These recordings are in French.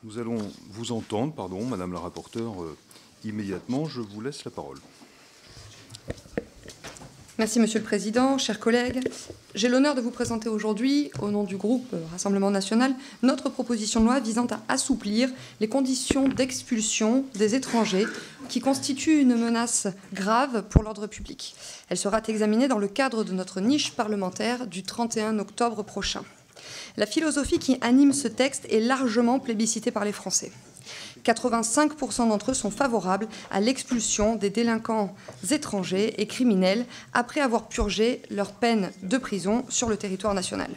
Nous allons vous entendre, Madame la rapporteure, immédiatement. Je vous laisse la parole. Merci Monsieur le Président, chers collègues. J'ai l'honneur de vous présenter aujourd'hui, au nom du groupe Rassemblement National, notre proposition de loi visant à assouplir les conditions d'expulsion des étrangers qui constituent une menace grave pour l'ordre public. Elle sera examinée dans le cadre de notre niche parlementaire du 31 octobre prochain. La philosophie qui anime ce texte est largement plébiscitée par les Français. 85% d'entre eux sont favorables à l'expulsion des délinquants étrangers et criminels après avoir purgé leur peine de prison sur le territoire national.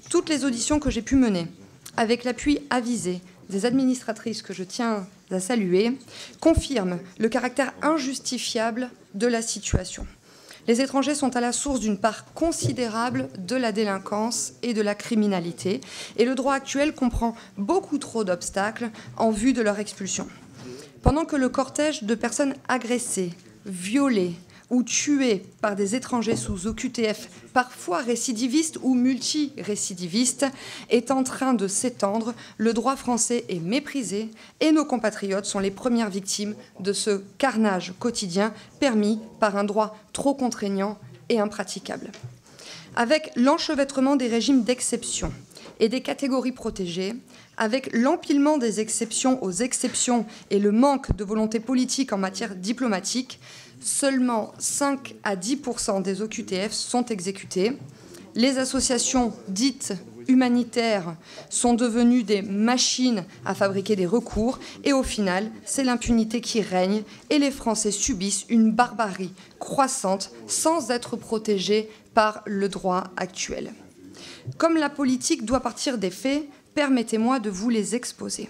Toutes les auditions que j'ai pu mener, avec l'appui avisé des administratrices que je tiens à saluer, confirment le caractère injustifiable de la situation. Les étrangers sont à la source d'une part considérable de la délinquance et de la criminalité, et le droit actuel comprend beaucoup trop d'obstacles en vue de leur expulsion. Pendant que le cortège de personnes agressées, violées ou tuées par des étrangers sous OQTF, parfois récidivistes ou multirécidivistes, est en train de s'étendre, le droit français est méprisé et nos compatriotes sont les premières victimes de ce carnage quotidien permis par un droit trop contraignant et impraticable. Avec l'enchevêtrement des régimes d'exception et des catégories protégées, avec l'empilement des exceptions aux exceptions et le manque de volonté politique en matière diplomatique, seulement 5 à 10% des OQTF sont exécutés. Les associations dites humanitaires sont devenues des machines à fabriquer des recours et au final, c'est l'impunité qui règne et les Français subissent une barbarie croissante sans être protégés par le droit actuel. Comme la politique doit partir des faits, permettez-moi de vous les exposer.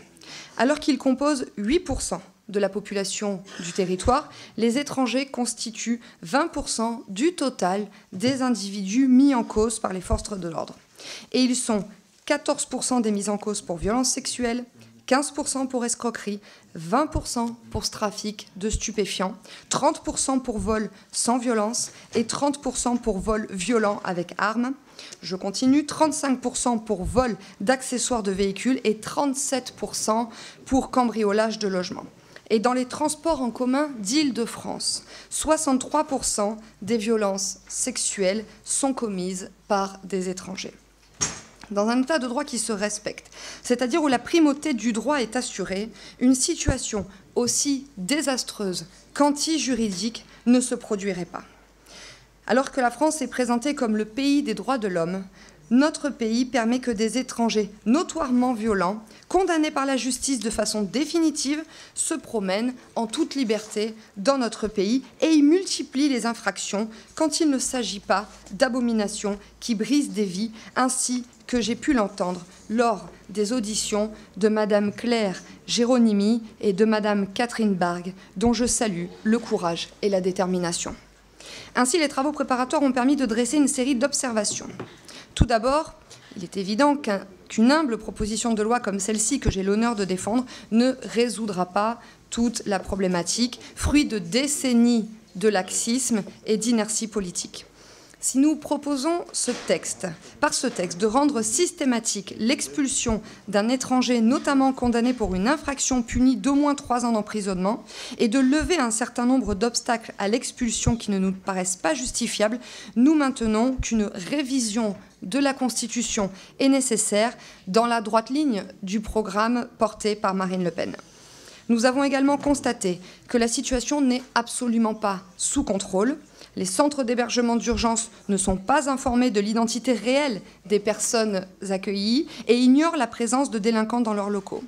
Alors qu'ils composent 8% de la population du territoire, les étrangers constituent 20% du total des individus mis en cause par les forces de l'ordre. Et ils sont 14% des mis en cause pour violences sexuelles, 15% pour escroquerie, 20% pour trafic de stupéfiants, 30% pour vol sans violence et 30% pour vol violent avec arme. Je continue, 35% pour vol d'accessoires de véhicules et 37% pour cambriolage de logements. Et dans les transports en commun d'Île-de-France, 63% des violences sexuelles sont commises par des étrangers. Dans un état de droit qui se respecte, c'est-à-dire où la primauté du droit est assurée, une situation aussi désastreuse qu'anti-juridique ne se produirait pas. Alors que la France est présentée comme le pays des droits de l'homme, notre pays permet que des étrangers notoirement violents, condamnés par la justice de façon définitive, se promènent en toute liberté dans notre pays et y multiplient les infractions quand il ne s'agit pas d'abominations qui brisent des vies, ainsi que j'ai pu l'entendre lors des auditions de Madame Claire Géronimi et de Madame Catherine Bargue, dont je salue le courage et la détermination. Ainsi, les travaux préparatoires ont permis de dresser une série d'observations. Tout d'abord, il est évident qu'une humble proposition de loi comme celle-ci, que j'ai l'honneur de défendre, ne résoudra pas toute la problématique, fruit de décennies de laxisme et d'inertie politique. Si nous proposons par ce texte, de rendre systématique l'expulsion d'un étranger, notamment condamné pour une infraction punie d'au moins 3 ans d'emprisonnement, et de lever un certain nombre d'obstacles à l'expulsion qui ne nous paraissent pas justifiables, nous maintenons qu'une révision de la Constitution est nécessaire dans la droite ligne du programme porté par Marine Le Pen. Nous avons également constaté que la situation n'est absolument pas sous contrôle. Les centres d'hébergement d'urgence ne sont pas informés de l'identité réelle des personnes accueillies et ignorent la présence de délinquants dans leurs locaux.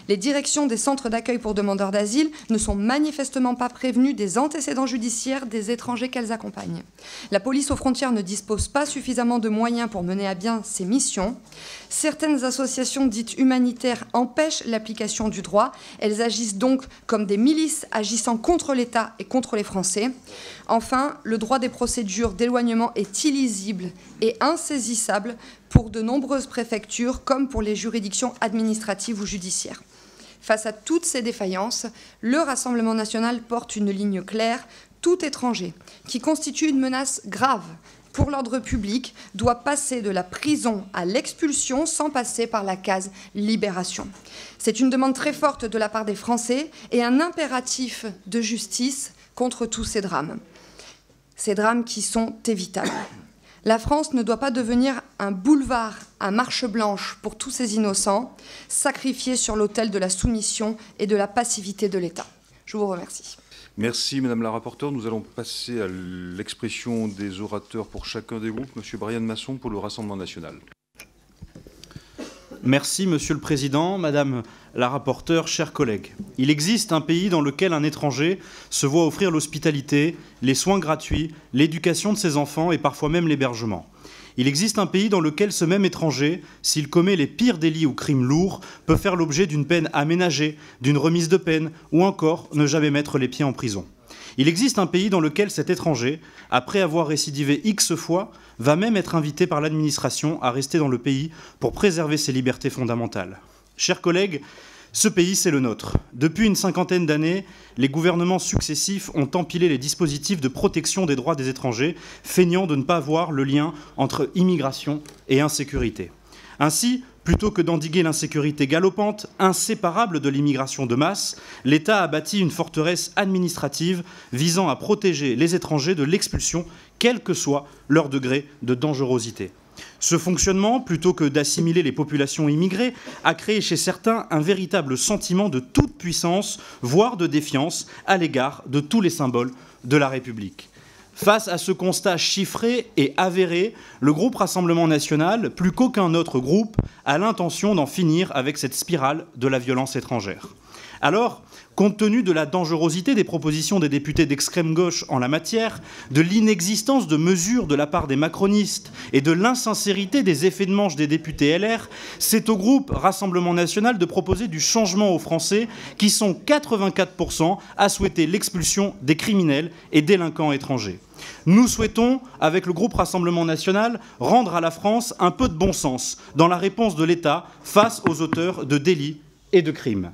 Les directions des centres d'accueil pour demandeurs d'asile ne sont manifestement pas prévenues des antécédents judiciaires des étrangers qu'elles accompagnent. La police aux frontières ne dispose pas suffisamment de moyens pour mener à bien ses missions. Certaines associations dites humanitaires empêchent l'application du droit. Elles agissent donc comme des milices agissant contre l'État et contre les Français. Enfin, le droit des procédures d'éloignement est illisible et insaisissable pour de nombreuses préfectures comme pour les juridictions administratives ou judiciaires. Face à toutes ces défaillances, le Rassemblement national porte une ligne claire. Tout étranger qui constitue une menace grave pour l'ordre public doit passer de la prison à l'expulsion sans passer par la case libération. C'est une demande très forte de la part des Français et un impératif de justice contre tous ces drames qui sont évitables. La France ne doit pas devenir un boulevard à marche blanche pour tous ces innocents, sacrifiés sur l'autel de la soumission et de la passivité de l'État. Je vous remercie. Merci, Madame la rapporteure. Nous allons passer à l'expression des orateurs pour chacun des groupes. Monsieur Brian Masson pour le Rassemblement national. Merci, Monsieur le Président, Madame la rapporteure, chers collègues. Il existe un pays dans lequel un étranger se voit offrir l'hospitalité, les soins gratuits, l'éducation de ses enfants et parfois même l'hébergement. Il existe un pays dans lequel ce même étranger, s'il commet les pires délits ou crimes lourds, peut faire l'objet d'une peine aménagée, d'une remise de peine ou encore ne jamais mettre les pieds en prison. Il existe un pays dans lequel cet étranger, après avoir récidivé X fois, va même être invité par l'administration à rester dans le pays pour préserver ses libertés fondamentales. Chers collègues, ce pays, c'est le nôtre. Depuis une cinquantaine d'années, les gouvernements successifs ont empilé les dispositifs de protection des droits des étrangers, feignant de ne pas voir le lien entre immigration et insécurité. Ainsi, plutôt que d'endiguer l'insécurité galopante, inséparable de l'immigration de masse, l'État a bâti une forteresse administrative visant à protéger les étrangers de l'expulsion, quel que soit leur degré de dangerosité. Ce fonctionnement, plutôt que d'assimiler les populations immigrées, a créé chez certains un véritable sentiment de toute puissance, voire de défiance, à l'égard de tous les symboles de la République. Face à ce constat chiffré et avéré, le groupe Rassemblement national, plus qu'aucun autre groupe, a l'intention d'en finir avec cette spirale de la violence étrangère. Alors, compte tenu de la dangerosité des propositions des députés d'extrême gauche en la matière, de l'inexistence de mesures de la part des macronistes et de l'insincérité des effets de manche des députés LR, c'est au groupe Rassemblement national de proposer du changement aux Français qui sont 84% à souhaiter l'expulsion des criminels et délinquants étrangers. Nous souhaitons, avec le groupe Rassemblement national, rendre à la France un peu de bon sens dans la réponse de l'État face aux auteurs de délits et de crimes.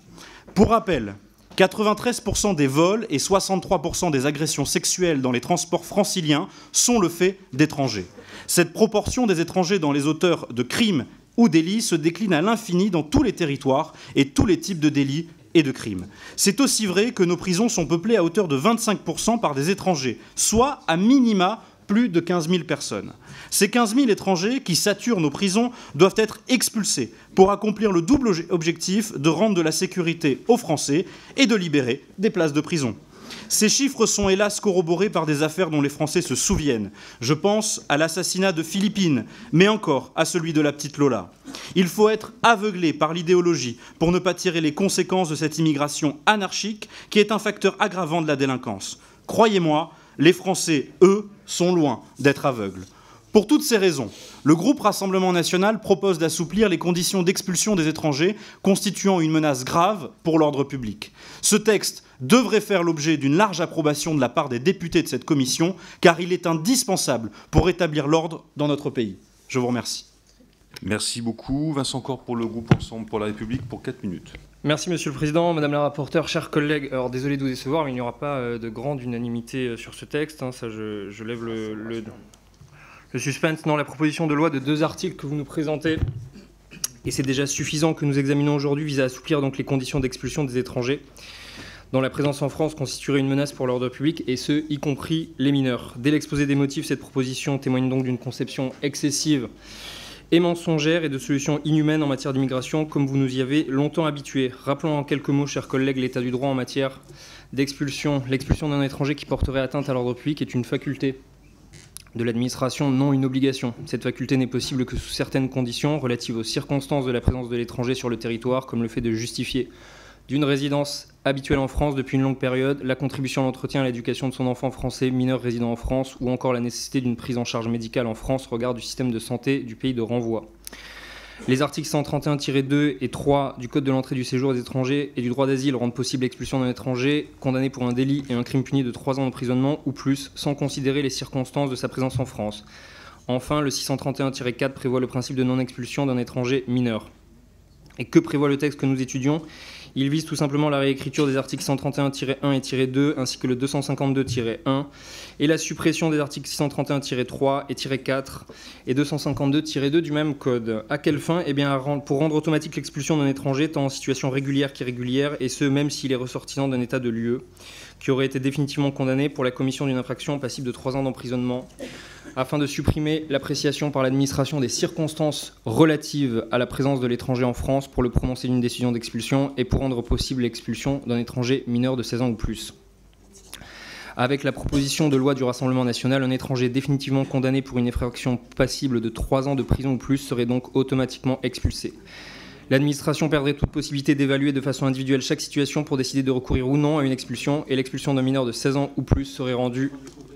Pour rappel, 93% des vols et 63% des agressions sexuelles dans les transports franciliens sont le fait d'étrangers. Cette proportion des étrangers dans les auteurs de crimes ou délits se décline à l'infini dans tous les territoires et tous les types de délits et de crimes. C'est aussi vrai que nos prisons sont peuplées à hauteur de 25% par des étrangers, soit à minima plus de 15 000 personnes. Ces 15 000 étrangers qui saturent nos prisons doivent être expulsés pour accomplir le double objectif de rendre de la sécurité aux Français et de libérer des places de prison. Ces chiffres sont hélas corroborés par des affaires dont les Français se souviennent. Je pense à l'assassinat de Philippine, mais encore à celui de la petite Lola. Il faut être aveuglé par l'idéologie pour ne pas tirer les conséquences de cette immigration anarchique qui est un facteur aggravant de la délinquance. Croyez-moi, les Français, eux, sont loin d'être aveugles. Pour toutes ces raisons, le groupe Rassemblement national propose d'assouplir les conditions d'expulsion des étrangers constituant une menace grave pour l'ordre public. Ce texte devrait faire l'objet d'une large approbation de la part des députés de cette commission, car il est indispensable pour rétablir l'ordre dans notre pays. Je vous remercie. Merci beaucoup. Vincent Corre pour le groupe Ensemble pour la République pour 4 minutes. Merci Monsieur le Président, Madame la rapporteure, chers collègues. Alors désolé de vous décevoir, mais il n'y aura pas de grande unanimité sur ce texte. Ça, je lève le suspense. Non, la proposition de loi de 2 articles que vous nous présentez, et c'est déjà suffisant que nous examinons aujourd'hui, vise à assouplir donc les conditions d'expulsion des étrangers dont la présence en France constituerait une menace pour l'ordre public, et ce, y compris les mineurs. Dès l'exposé des motifs, cette proposition témoigne donc d'une conception excessive et mensongère et de solutions inhumaines en matière d'immigration, comme vous nous y avez longtemps habitués. Rappelons en quelques mots, chers collègues, l'état du droit en matière d'expulsion. L'expulsion d'un étranger qui porterait atteinte à l'ordre public est une faculté de l'administration, non une obligation. Cette faculté n'est possible que sous certaines conditions relatives aux circonstances de la présence de l'étranger sur le territoire, comme le fait de justifier d'une résidence habituelle en France depuis une longue période, la contribution à l'entretien et à l'éducation de son enfant français mineur résidant en France, ou encore la nécessité d'une prise en charge médicale en France au regard du système de santé du pays de renvoi. Les articles 131-2 et 3 du Code de l'entrée du séjour des étrangers et du droit d'asile rendent possible l'expulsion d'un étranger condamné pour un délit et un crime puni de 3 ans d'emprisonnement ou plus, sans considérer les circonstances de sa présence en France. Enfin, le 631-4 prévoit le principe de non-expulsion d'un étranger mineur. Et que prévoit le texte que nous étudions? Il vise tout simplement la réécriture des articles 131-1 et -2 ainsi que le 252-1 et la suppression des articles 631-3 et -4 et 252-2 du même code. À quelle fin? Eh bien, pour rendre automatique l'expulsion d'un étranger tant en situation régulière qu'irrégulière, et ce même s'il est ressortissant d'un état de lieu, qui aurait été définitivement condamné pour la commission d'une infraction passible de 3 ans d'emprisonnement, afin de supprimer l'appréciation par l'administration des circonstances relatives à la présence de l'étranger en France pour le prononcer d'une décision d'expulsion et pour rendre possible l'expulsion d'un étranger mineur de 16 ans ou plus. Avec la proposition de loi du Rassemblement national, un étranger définitivement condamné pour une infraction passible de 3 ans de prison ou plus serait donc automatiquement expulsé. L'administration perdrait toute possibilité d'évaluer de façon individuelle chaque situation pour décider de recourir ou non à une expulsion, et l'expulsion d'un mineur de 16 ans ou plus serait rendue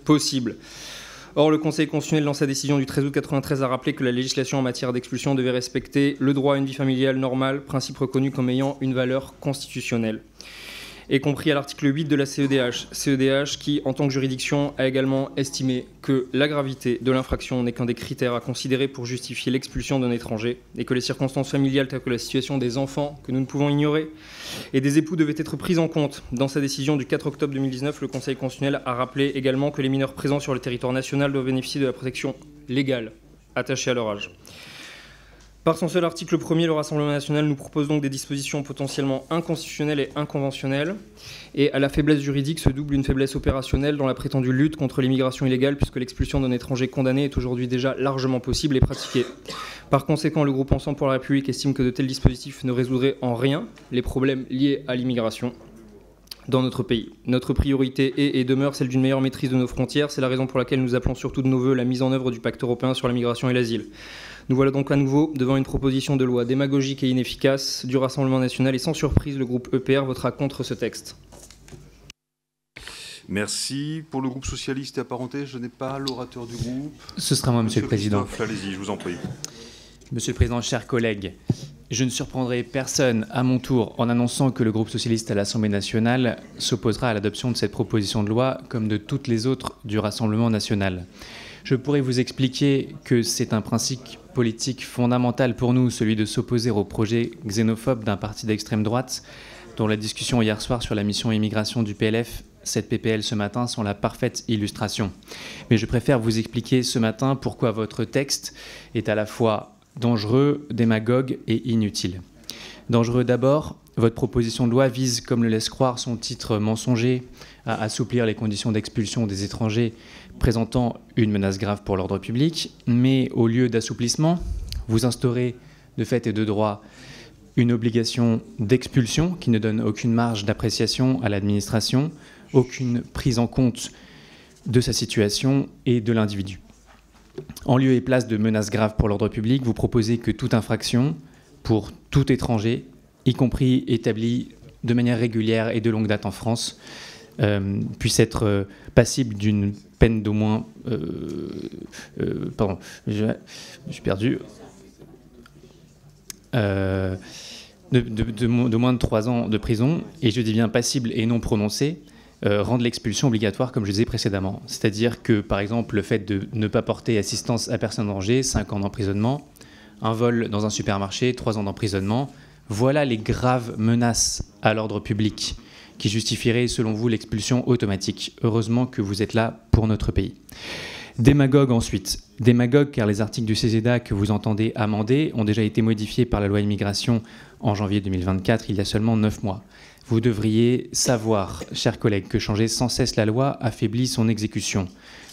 possible. Or, le Conseil constitutionnel, dans sa décision du 13 août 1993, a rappelé que la législation en matière d'expulsion devait respecter le droit à une vie familiale normale, principe reconnu comme ayant une valeur constitutionnelle, y compris à l'article 8 de la CEDH qui, en tant que juridiction, a également estimé que la gravité de l'infraction n'est qu'un des critères à considérer pour justifier l'expulsion d'un étranger, et que les circonstances familiales telles que la situation des enfants, que nous ne pouvons ignorer, et des époux devaient être prises en compte. Dans sa décision du 4 octobre 2019, le Conseil constitutionnel a rappelé également que les mineurs présents sur le territoire national doivent bénéficier de la protection légale attachée à leur âge. Par son seul article 1er, le Rassemblement national nous propose donc des dispositions potentiellement inconstitutionnelles et inconventionnelles. Et à la faiblesse juridique se double une faiblesse opérationnelle dans la prétendue lutte contre l'immigration illégale, puisque l'expulsion d'un étranger condamné est aujourd'hui déjà largement possible et pratiquée. Par conséquent, le groupe Ensemble pour la République estime que de tels dispositifs ne résoudraient en rien les problèmes liés à l'immigration dans notre pays. Notre priorité est et demeure celle d'une meilleure maîtrise de nos frontières. C'est la raison pour laquelle nous appelons surtout de nos vœux la mise en œuvre du pacte européen sur la migration et l'asile. Nous voilà donc à nouveau devant une proposition de loi démagogique et inefficace du Rassemblement national, et sans surprise, le groupe EPR votera contre ce texte. Merci. Pour le groupe socialiste et apparenté, je n'ai pas l'orateur du groupe. Ce sera moi, Monsieur le Président. Allez-y, je vous en prie. Monsieur le Président, chers collègues, je ne surprendrai personne à mon tour en annonçant que le groupe socialiste à l'Assemblée nationale s'opposera à l'adoption de cette proposition de loi comme de toutes les autres du Rassemblement national. Je pourrais vous expliquer que c'est un principe politique fondamental pour nous, celui de s'opposer au projet xénophobe d'un parti d'extrême droite, dont la discussion hier soir sur la mission immigration du PLF, cette PPL ce matin, sont la parfaite illustration. Mais je préfère vous expliquer ce matin pourquoi votre texte est à la fois dangereux, démagogue et inutile. Dangereux d'abord, votre proposition de loi vise, comme le laisse croire son titre mensonger, à assouplir les conditions d'expulsion des étrangers présentant une menace grave pour l'ordre public, mais au lieu d'assouplissement, vous instaurez de fait et de droit une obligation d'expulsion qui ne donne aucune marge d'appréciation à l'administration, aucune prise en compte de sa situation et de l'individu. En lieu et place de menaces graves pour l'ordre public, vous proposez que toute infraction pour tout étranger, y compris établi de manière régulière et de longue date en France, puisse être passible d'une peine d'au moins... pardon, je suis perdu. De moins de 3 ans de prison, et je dis bien passible et non prononcée, rendre l'expulsion obligatoire, comme je disais précédemment. C'est-à-dire que, par exemple, le fait de ne pas porter assistance à personne en danger, 5 ans d'emprisonnement, un vol dans un supermarché, 3 ans d'emprisonnement, voilà les graves menaces à l'ordre public qui justifieraient, selon vous, l'expulsion automatique. Heureusement que vous êtes là pour notre pays. Démagogue ensuite. Démagogue car les articles du CESEDA que vous entendez amender ont déjà été modifiés par la loi immigration en janvier 2024, il y a seulement 9 mois. Vous devriez savoir, chers collègues, que changer sans cesse la loi affaiblit son exécution.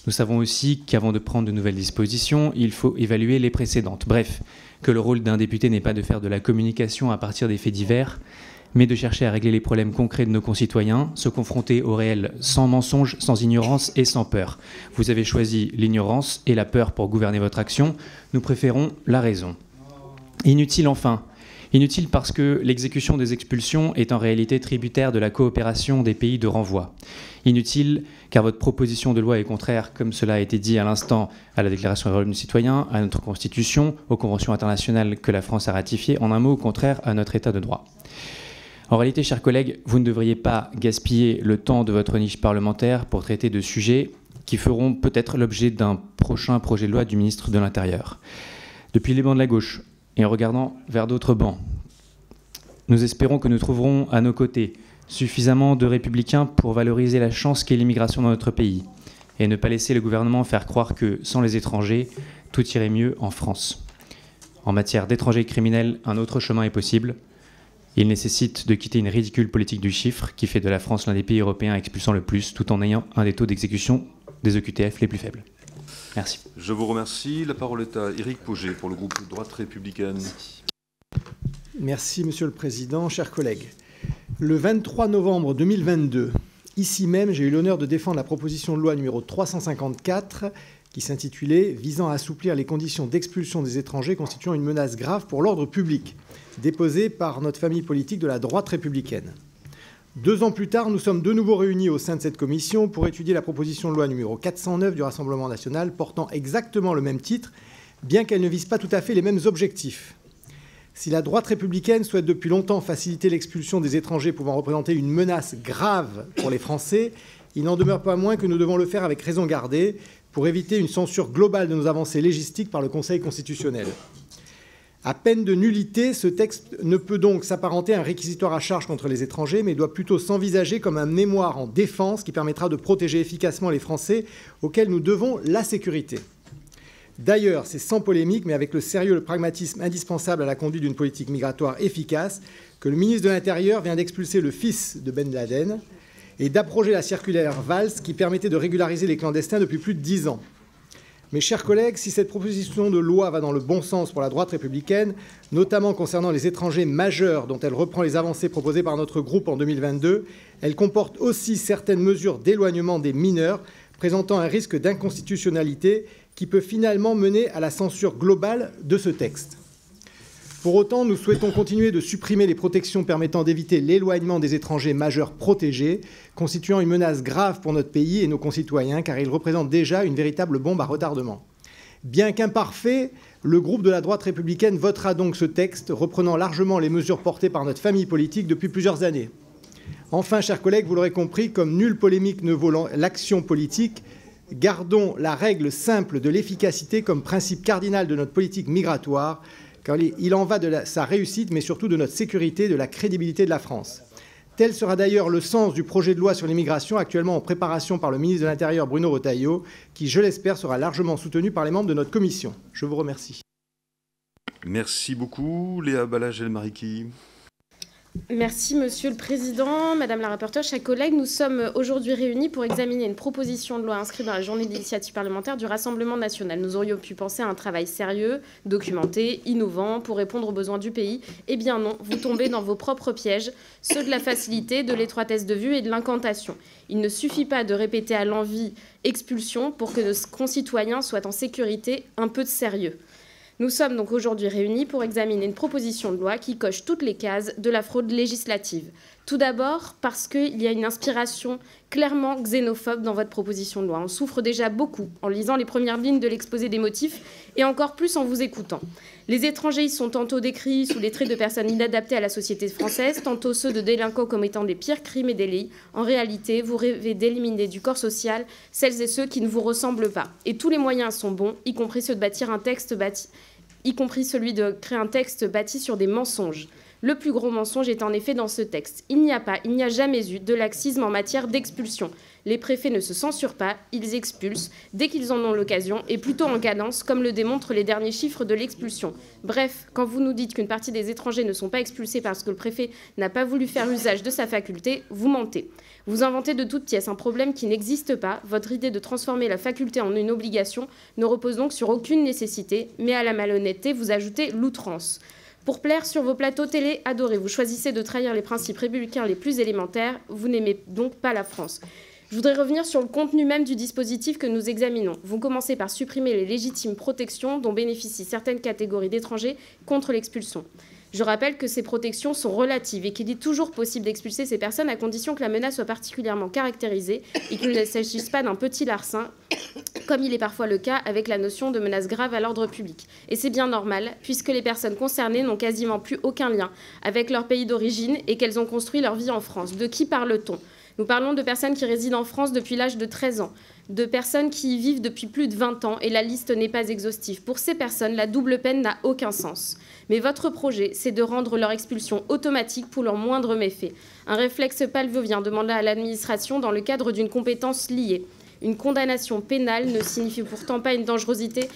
Nous savons aussi qu'avant de prendre de nouvelles dispositions, il faut évaluer les précédentes. Bref, que le rôle d'un député n'est pas de faire de la communication à partir des faits divers, mais de chercher à régler les problèmes concrets de nos concitoyens, se confronter au réel sans mensonge, sans ignorance et sans peur. Vous avez choisi l'ignorance et la peur pour gouverner votre action. Nous préférons la raison. Inutile enfin. Inutile parce que l'exécution des expulsions est en réalité tributaire de la coopération des pays de renvoi. Inutile car votre proposition de loi est contraire, comme cela a été dit à l'instant, à la Déclaration des droits du citoyen, à notre Constitution, aux conventions internationales que la France a ratifiées, en un mot, contraire à notre État de droit. En réalité, chers collègues, vous ne devriez pas gaspiller le temps de votre niche parlementaire pour traiter de sujets qui feront peut-être l'objet d'un prochain projet de loi du ministre de l'Intérieur. Depuis les bancs de la gauche, et en regardant vers d'autres bancs, nous espérons que nous trouverons à nos côtés suffisamment de républicains pour valoriser la chance qu'est l'immigration dans notre pays et ne pas laisser le gouvernement faire croire que, sans les étrangers, tout irait mieux en France. En matière d'étrangers criminels, un autre chemin est possible. Il nécessite de quitter une ridicule politique du chiffre qui fait de la France l'un des pays européens expulsant le plus, tout en ayant un des taux d'exécution des OQTF les plus faibles. Merci. Je vous remercie. La parole est à Éric Pauget pour le groupe Droite républicaine. Merci, Monsieur le Président, chers collègues. Le 23 novembre 2022, ici même, j'ai eu l'honneur de défendre la proposition de loi numéro 354 qui s'intitulait « Visant à assouplir les conditions d'expulsion des étrangers constituant une menace grave pour l'ordre public », déposée par notre famille politique de la droite républicaine. 2 ans plus tard, nous sommes de nouveau réunis au sein de cette commission pour étudier la proposition de loi numéro 409 du Rassemblement national portant exactement le même titre, bien qu'elle ne vise pas tout à fait les mêmes objectifs. Si la droite républicaine souhaite depuis longtemps faciliter l'expulsion des étrangers pouvant représenter une menace grave pour les Français, il n'en demeure pas moins que nous devons le faire avec raison gardée pour éviter une censure globale de nos avancées légistiques par le Conseil constitutionnel. À peine de nullité, ce texte ne peut donc s'apparenter à un réquisitoire à charge contre les étrangers, mais doit plutôt s'envisager comme un mémoire en défense qui permettra de protéger efficacement les Français auxquels nous devons la sécurité. D'ailleurs, c'est sans polémique, mais avec le sérieux et le pragmatisme indispensable à la conduite d'une politique migratoire efficace, que le ministre de l'Intérieur vient d'expulser le fils de Ben Laden et d'abroger la circulaire Valls qui permettait de régulariser les clandestins depuis plus de 10 ans. Mes chers collègues, si cette proposition de loi va dans le bon sens pour la droite républicaine, notamment concernant les étrangers majeurs dont elle reprend les avancées proposées par notre groupe en 2022, elle comporte aussi certaines mesures d'éloignement des mineurs présentant un risque d'inconstitutionnalité qui peut finalement mener à la censure globale de ce texte. Pour autant, nous souhaitons continuer de supprimer les protections permettant d'éviter l'éloignement des étrangers majeurs protégés, constituant une menace grave pour notre pays et nos concitoyens, car ils représentent déjà une véritable bombe à retardement. Bien qu'imparfait, le groupe de la droite républicaine votera donc ce texte, reprenant largement les mesures portées par notre famille politique depuis plusieurs années. Enfin, chers collègues, vous l'aurez compris, comme nulle polémique ne vaut l'action politique, gardons la règle simple de l'efficacité comme principe cardinal de notre politique migratoire, car il en va de sa réussite, mais surtout de notre sécurité, de la crédibilité de la France. Tel sera d'ailleurs le sens du projet de loi sur l'immigration actuellement en préparation par le ministre de l'Intérieur Bruno Retailleau, qui, je l'espère, sera largement soutenu par les membres de notre commission. Je vous remercie. Merci beaucoup. Léa Balage-Elmariki. Merci, Monsieur le Président, Madame la rapporteure, chers collègues. Nous sommes aujourd'hui réunis pour examiner une proposition de loi inscrite dans la journée d'initiative parlementaire du Rassemblement national. Nous aurions pu penser à un travail sérieux, documenté, innovant, pour répondre aux besoins du pays. Eh bien non, vous tombez dans vos propres pièges, ceux de la facilité, de l'étroitesse de vue et de l'incantation. Il ne suffit pas de répéter à l'envi « expulsion » pour que nos concitoyens soient en sécurité. Un peu de sérieux. Nous sommes donc aujourd'hui réunis pour examiner une proposition de loi qui coche toutes les cases de la fraude législative. Tout d'abord parce qu'il y a une inspiration clairement xénophobe dans votre proposition de loi. On souffre déjà beaucoup en lisant les premières lignes de l'exposé des motifs et encore plus en vous écoutant. Les étrangers y sont tantôt décrits sous les traits de personnes inadaptées à la société française, tantôt ceux de délinquants commettant des pires crimes et délits. En réalité, vous rêvez d'éliminer du corps social celles et ceux qui ne vous ressemblent pas. Et tous les moyens sont bons, y compris ceux de bâtir un texte y compris celui de créer un texte bâti sur des mensonges. Le plus gros mensonge est en effet dans ce texte. Il n'y a jamais eu de laxisme en matière d'expulsion. Les préfets ne se censurent pas, ils expulsent dès qu'ils en ont l'occasion et plutôt en cadence, comme le démontrent les derniers chiffres de l'expulsion. Bref, quand vous nous dites qu'une partie des étrangers ne sont pas expulsés parce que le préfet n'a pas voulu faire usage de sa faculté, vous mentez. Vous inventez de toutes pièces un problème qui n'existe pas. Votre idée de transformer la faculté en une obligation ne repose donc sur aucune nécessité, mais à la malhonnêteté, vous ajoutez l'outrance. Pour plaire sur vos plateaux télé adorés, vous choisissez de trahir les principes républicains les plus élémentaires. Vous n'aimez donc pas la France. Je voudrais revenir sur le contenu même du dispositif que nous examinons. Vous commencez par supprimer les légitimes protections dont bénéficient certaines catégories d'étrangers contre l'expulsion. Je rappelle que ces protections sont relatives et qu'il est toujours possible d'expulser ces personnes à condition que la menace soit particulièrement caractérisée et qu'il ne s'agisse pas d'un petit larcin, comme il est parfois le cas avec la notion de menace grave à l'ordre public. Et c'est bien normal, puisque les personnes concernées n'ont quasiment plus aucun lien avec leur pays d'origine et qu'elles ont construit leur vie en France. De qui parle-t-on ? Nous parlons de personnes qui résident en France depuis l'âge de 13 ans, de personnes qui y vivent depuis plus de 20 ans, et la liste n'est pas exhaustive. Pour ces personnes, la double peine n'a aucun sens. Mais votre projet, c'est de rendre leur expulsion automatique pour leur moindre méfait. Un réflexe pavlovien demandé à l'administration dans le cadre d'une compétence liée. Une condamnation pénale ne signifie pourtant pas une dangerosité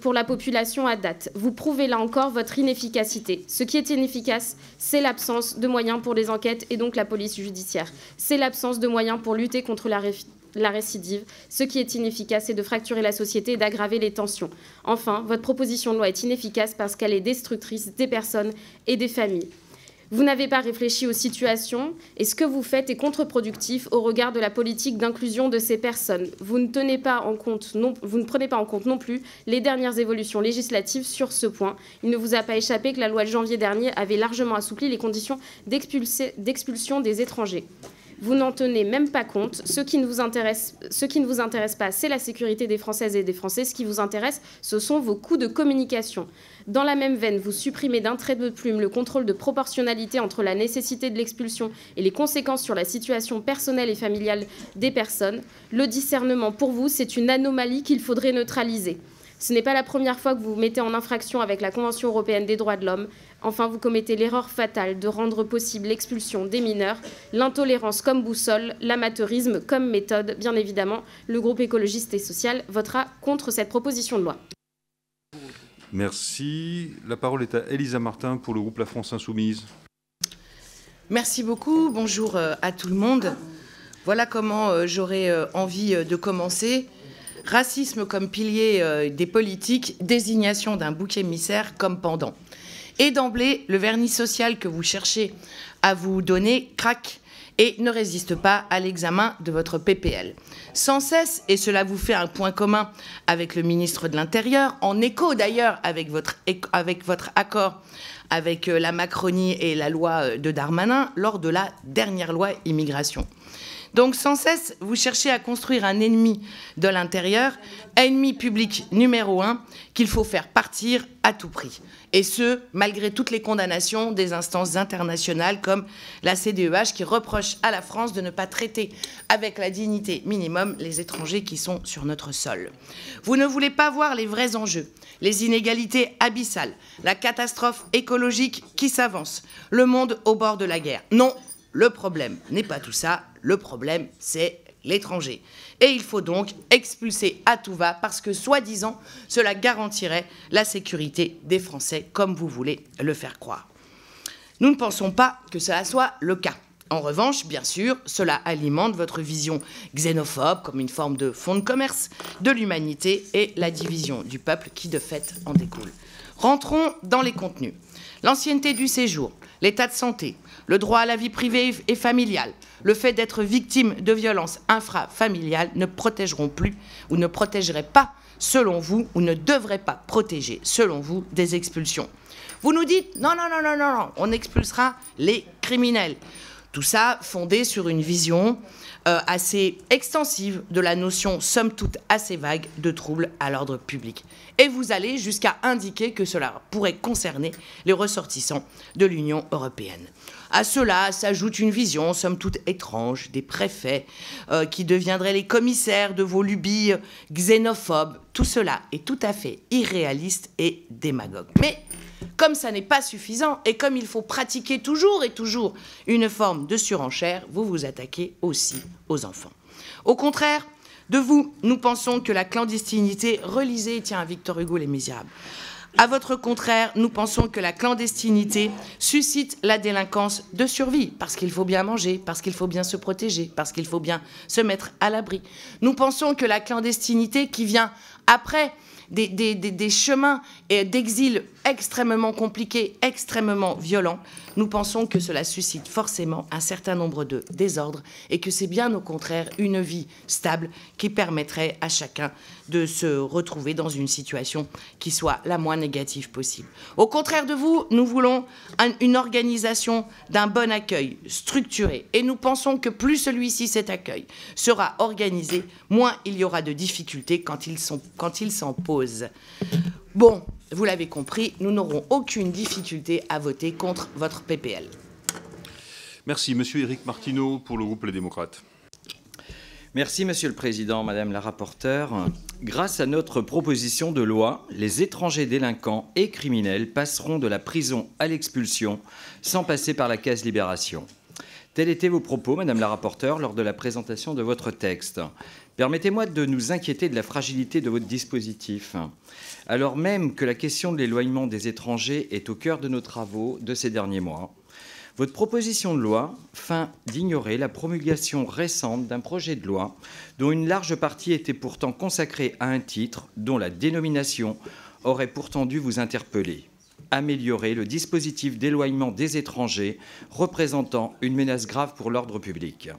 pour la population à date. Vous prouvez là encore votre inefficacité. Ce qui est inefficace, c'est l'absence de moyens pour les enquêtes et donc la police judiciaire. C'est l'absence de moyens pour lutter contre la récidive. Ce qui est inefficace, c'est de fracturer la société et d'aggraver les tensions. Enfin, votre proposition de loi est inefficace parce qu'elle est destructrice des personnes et des familles. Vous n'avez pas réfléchi aux situations et ce que vous faites est contre-productif au regard de la politique d'inclusion de ces personnes. Vous ne prenez pas en compte non plus les dernières évolutions législatives sur ce point. Il ne vous a pas échappé que la loi de janvier dernier avait largement assoupli les conditions d'expulsion des étrangers. Vous n'en tenez même pas compte. Ce qui ne vous intéresse pas, c'est la sécurité des Françaises et des Français. Ce qui vous intéresse, ce sont vos coûts de communication. Dans la même veine, vous supprimez d'un trait de plume le contrôle de proportionnalité entre la nécessité de l'expulsion et les conséquences sur la situation personnelle et familiale des personnes. Le discernement, pour vous, c'est une anomalie qu'il faudrait neutraliser. Ce n'est pas la première fois que vous vous mettez en infraction avec la Convention européenne des droits de l'homme. Enfin, vous commettez l'erreur fatale de rendre possible l'expulsion des mineurs, l'intolérance comme boussole, l'amateurisme comme méthode. Bien évidemment, le groupe écologiste et social votera contre cette proposition de loi. Merci. La parole est à Elisa Martin pour le groupe La France Insoumise. Merci beaucoup. Bonjour à tout le monde. Voilà comment j'aurais envie de commencer. Racisme comme pilier des politiques, désignation d'un bouc émissaire comme pendant. Et d'emblée, le vernis social que vous cherchez à vous donner craque et ne résiste pas à l'examen de votre PPL. Sans cesse, et cela vous fait un point commun avec le ministre de l'Intérieur, en écho d'ailleurs avec votre accord avec la Macronie et la loi de Darmanin lors de la dernière loi immigration. Donc sans cesse, vous cherchez à construire un ennemi de l'intérieur, ennemi public numéro 1, qu'il faut faire partir à tout prix. Et ce, malgré toutes les condamnations des instances internationales comme la CEDH qui reproche à la France de ne pas traiter avec la dignité minimum les étrangers qui sont sur notre sol. Vous ne voulez pas voir les vrais enjeux, les inégalités abyssales, la catastrophe écologique qui s'avance, le monde au bord de la guerre. Non, le problème n'est pas tout ça. Le problème, c'est l'étranger. Et il faut donc expulser à tout va parce que, soi-disant, cela garantirait la sécurité des Français, comme vous voulez le faire croire. Nous ne pensons pas que cela soit le cas. En revanche, bien sûr, cela alimente votre vision xénophobe comme une forme de fonds de commerce de l'humanité et la division du peuple qui, de fait, en découle. Rentrons dans les contenus. L'ancienneté du séjour, l'état de santé, le droit à la vie privée et familiale, le fait d'être victime de violences infrafamiliales ne protégeront plus ou ne protégeraient pas, selon vous, ou ne devraient pas protéger, selon vous, des expulsions. Vous nous dites non, on expulsera les criminels. Tout ça fondé sur une vision assez extensive de la notion, somme toute assez vague, de trouble à l'ordre public. Et vous allez jusqu'à indiquer que cela pourrait concerner les ressortissants de l'Union européenne. À cela s'ajoute une vision, somme toute étrange, des préfets qui deviendraient les commissaires de vos lubies xénophobes. Tout cela est tout à fait irréaliste et démagogue. Mais comme ça n'est pas suffisant et comme il faut pratiquer toujours et toujours une forme de surenchère, vous vous attaquez aussi aux enfants. Au contraire de vous, nous pensons que la clandestinité, relisez, tiens, Victor Hugo, Les Misérables. À votre contraire, nous pensons que la clandestinité suscite la délinquance de survie, parce qu'il faut bien manger, parce qu'il faut bien se protéger, parce qu'il faut bien se mettre à l'abri. Nous pensons que la clandestinité qui vient après des chemins d'exil extrêmement compliqués, extrêmement violents, nous pensons que cela suscite forcément un certain nombre de désordres et que c'est bien au contraire une vie stable qui permettrait à chacun de se retrouver dans une situation qui soit la moins négative possible. Au contraire de vous, nous voulons une organisation d'un bon accueil structuré et nous pensons que plus celui-ci, cet accueil, sera organisé, moins il y aura de difficultés quand il s'en pose. Bon, vous l'avez compris, nous n'aurons aucune difficulté à voter contre votre PPL. Merci. Monsieur Éric Martineau pour le groupe Les Démocrates. Merci, Monsieur le Président, Madame la rapporteure. Grâce à notre proposition de loi, les étrangers délinquants et criminels passeront de la prison à l'expulsion sans passer par la case libération. Tels étaient vos propos, Madame la rapporteure, lors de la présentation de votre texte. Permettez-moi de nous inquiéter de la fragilité de votre dispositif, alors même que la question de l'éloignement des étrangers est au cœur de nos travaux de ces derniers mois. Votre proposition de loi feint d'ignorer la promulgation récente d'un projet de loi dont une large partie était pourtant consacrée à un titre dont la dénomination aurait pourtant dû vous interpeller. Améliorer le dispositif d'éloignement des étrangers représentant une menace grave pour l'ordre public.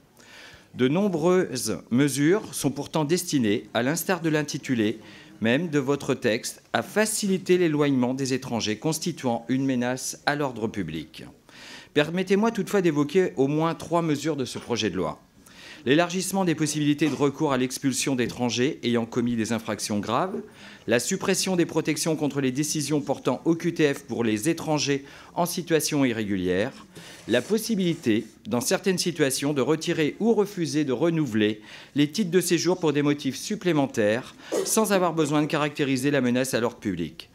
De nombreuses mesures sont pourtant destinées, à l'instar de l'intitulé même de votre texte, à faciliter l'éloignement des étrangers constituant une menace à l'ordre public. Permettez-moi toutefois d'évoquer au moins 3 mesures de ce projet de loi. L'élargissement des possibilités de recours à l'expulsion d'étrangers ayant commis des infractions graves, la suppression des protections contre les décisions portant OQTF pour les étrangers en situation irrégulière, la possibilité, dans certaines situations, de retirer ou refuser de renouveler les titres de séjour pour des motifs supplémentaires, sans avoir besoin de caractériser la menace à l'ordre public.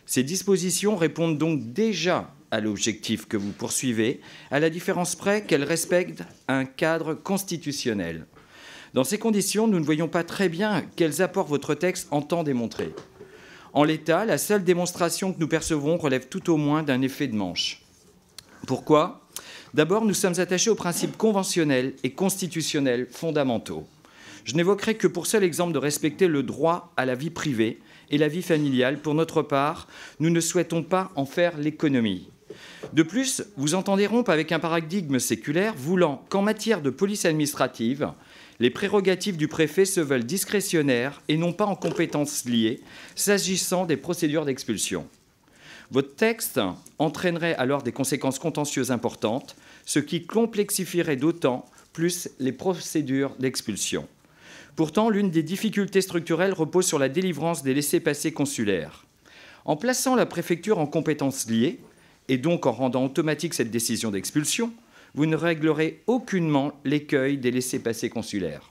Ces dispositions répondent donc déjà à l'objectif que vous poursuivez, à la différence près qu'elles respectent un cadre constitutionnel. Dans ces conditions, nous ne voyons pas très bien quels apports votre texte entend démontrer. En l'état, la seule démonstration que nous percevrons relève tout au moins d'un effet de manche. Pourquoi ? D'abord, nous sommes attachés aux principes conventionnels et constitutionnels fondamentaux. Je n'évoquerai que pour seul exemple de respecter le droit à la vie privée et la vie familiale. Pour notre part, nous ne souhaitons pas en faire l'économie. De plus, vous entendez rompre avec un paradigme séculaire voulant qu'en matière de police administrative, les prérogatives du préfet se veulent discrétionnaires et non pas en compétences liées, s'agissant des procédures d'expulsion. Votre texte entraînerait alors des conséquences contentieuses importantes, ce qui complexifierait d'autant plus les procédures d'expulsion. Pourtant, l'une des difficultés structurelles repose sur la délivrance des laissez-passer consulaires. En plaçant la préfecture en compétences liées, et donc en rendant automatique cette décision d'expulsion, vous ne réglerez aucunement l'écueil des laissez-passer consulaires.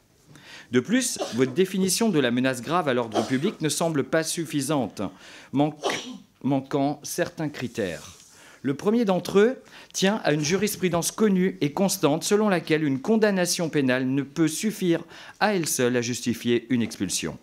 De plus, votre définition de la menace grave à l'ordre public ne semble pas suffisante, manquant certains critères. Le premier d'entre eux tient à une jurisprudence connue et constante selon laquelle une condamnation pénale ne peut suffire à elle seule à justifier une expulsion.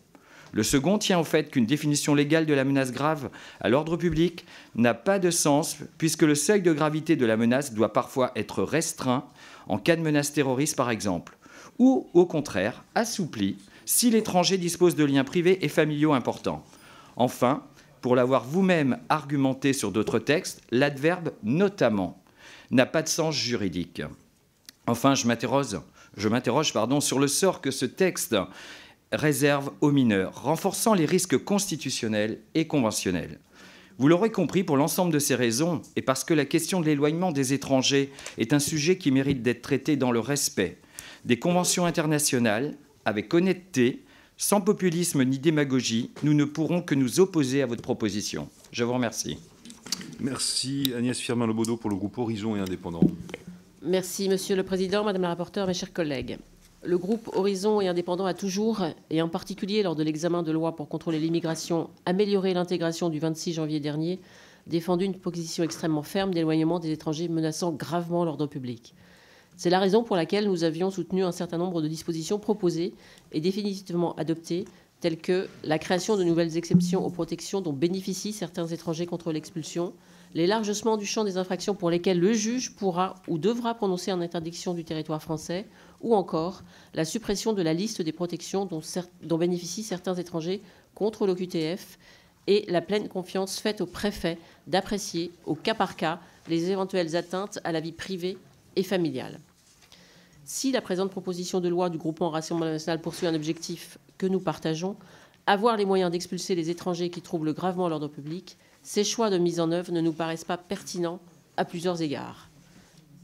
Le second tient au fait qu'une définition légale de la menace grave à l'ordre public n'a pas de sens puisque le seuil de gravité de la menace doit parfois être restreint en cas de menace terroriste par exemple, ou au contraire assoupli si l'étranger dispose de liens privés et familiaux importants. Enfin, pour l'avoir vous-même argumenté sur d'autres textes, l'adverbe « notamment » n'a pas de sens juridique. Enfin, je m'interroge sur le sort que ce texte réserve aux mineurs, renforçant les risques constitutionnels et conventionnels. Vous l'aurez compris, pour l'ensemble de ces raisons, et parce que la question de l'éloignement des étrangers est un sujet qui mérite d'être traité dans le respect des conventions internationales, avec honnêteté, sans populisme ni démagogie, nous ne pourrons que nous opposer à votre proposition. Je vous remercie. Merci Agnès Firmin-Lebaudot pour le groupe Horizon et Indépendants. Merci Monsieur le Président, Madame la rapporteure, mes chers collègues. Le groupe Horizon et Indépendants a toujours, et en particulier lors de l'examen de loi pour contrôler l'immigration, amélioré l'intégration du 26 janvier dernier, défendu une position extrêmement ferme d'éloignement des étrangers menaçant gravement l'ordre public. C'est la raison pour laquelle nous avions soutenu un certain nombre de dispositions proposées et définitivement adoptées, telles que la création de nouvelles exceptions aux protections dont bénéficient certains étrangers contre l'expulsion, l'élargissement du champ des infractions pour lesquelles le juge pourra ou devra prononcer une interdiction du territoire français, ou encore la suppression de la liste des protections dont bénéficient certains étrangers contre l'OQTF et la pleine confiance faite au préfet d'apprécier au cas par cas les éventuelles atteintes à la vie privée et familiale. Si la présente proposition de loi du groupement Rassemblement national poursuit un objectif que nous partageons, avoir les moyens d'expulser les étrangers qui troublent gravement l'ordre public, ces choix de mise en œuvre ne nous paraissent pas pertinents à plusieurs égards.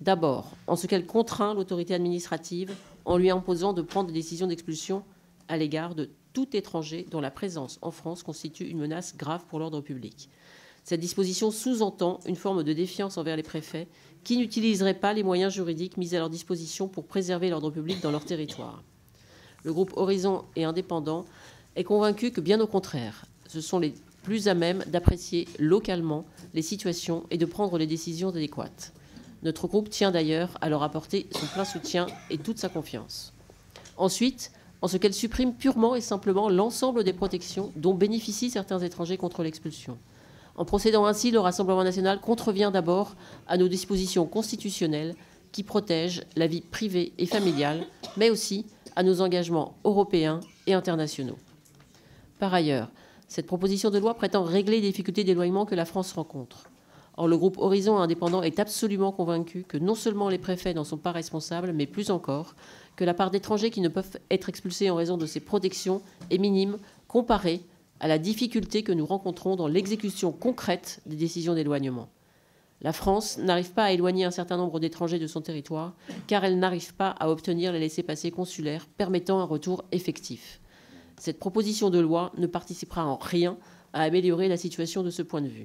D'abord, en ce qu'elle contraint l'autorité administrative en lui imposant de prendre des décisions d'expulsion à l'égard de tout étranger dont la présence en France constitue une menace grave pour l'ordre public. Cette disposition sous-entend une forme de défiance envers les préfets qui n'utiliseraient pas les moyens juridiques mis à leur disposition pour préserver l'ordre public dans leur territoire. Le groupe Horizon et Indépendants est convaincu que, bien au contraire, ce sont les plus à même d'apprécier localement les situations et de prendre les décisions adéquates. Notre groupe tient d'ailleurs à leur apporter son plein soutien et toute sa confiance. Ensuite, en ce qu'elle supprime purement et simplement l'ensemble des protections dont bénéficient certains étrangers contre l'expulsion. En procédant ainsi, le Rassemblement national contrevient d'abord à nos dispositions constitutionnelles qui protègent la vie privée et familiale, mais aussi à nos engagements européens et internationaux. Par ailleurs, cette proposition de loi prétend régler les difficultés d'éloignement que la France rencontre. Or, le groupe Horizon Indépendant est absolument convaincu que non seulement les préfets n'en sont pas responsables, mais plus encore, que la part d'étrangers qui ne peuvent être expulsés en raison de ces protections est minime comparée à la difficulté que nous rencontrons dans l'exécution concrète des décisions d'éloignement. La France n'arrive pas à éloigner un certain nombre d'étrangers de son territoire car elle n'arrive pas à obtenir les laissez-passer consulaires permettant un retour effectif. Cette proposition de loi ne participera en rien à améliorer la situation de ce point de vue.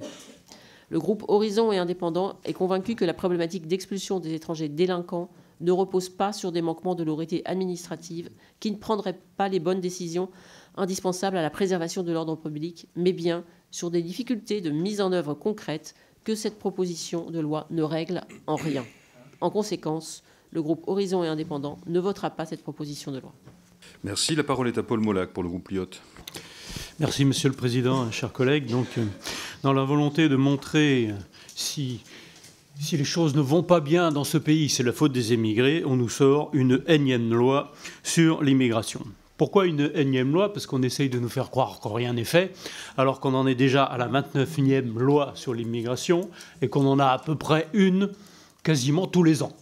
Le groupe Horizon et Indépendants est convaincu que la problématique d'expulsion des étrangers délinquants ne repose pas sur des manquements de l'autorité administrative qui ne prendraient pas les bonnes décisions indispensables à la préservation de l'ordre public, mais bien sur des difficultés de mise en œuvre concrète que cette proposition de loi ne règle en rien. En conséquence, le groupe Horizon et Indépendants ne votera pas cette proposition de loi. Merci. La parole est à Paul Molac pour le groupe Lyotte. Merci, Monsieur le Président, chers collègues. Donc, dans la volonté de montrer si les choses ne vont pas bien dans ce pays, c'est la faute des émigrés, on nous sort une énième loi sur l'immigration. Pourquoi une énième loi? Parce qu'on essaye de nous faire croire que rien n'est fait, alors qu'on en est déjà à la 29e loi sur l'immigration et qu'on en a à peu près une quasiment tous les ans.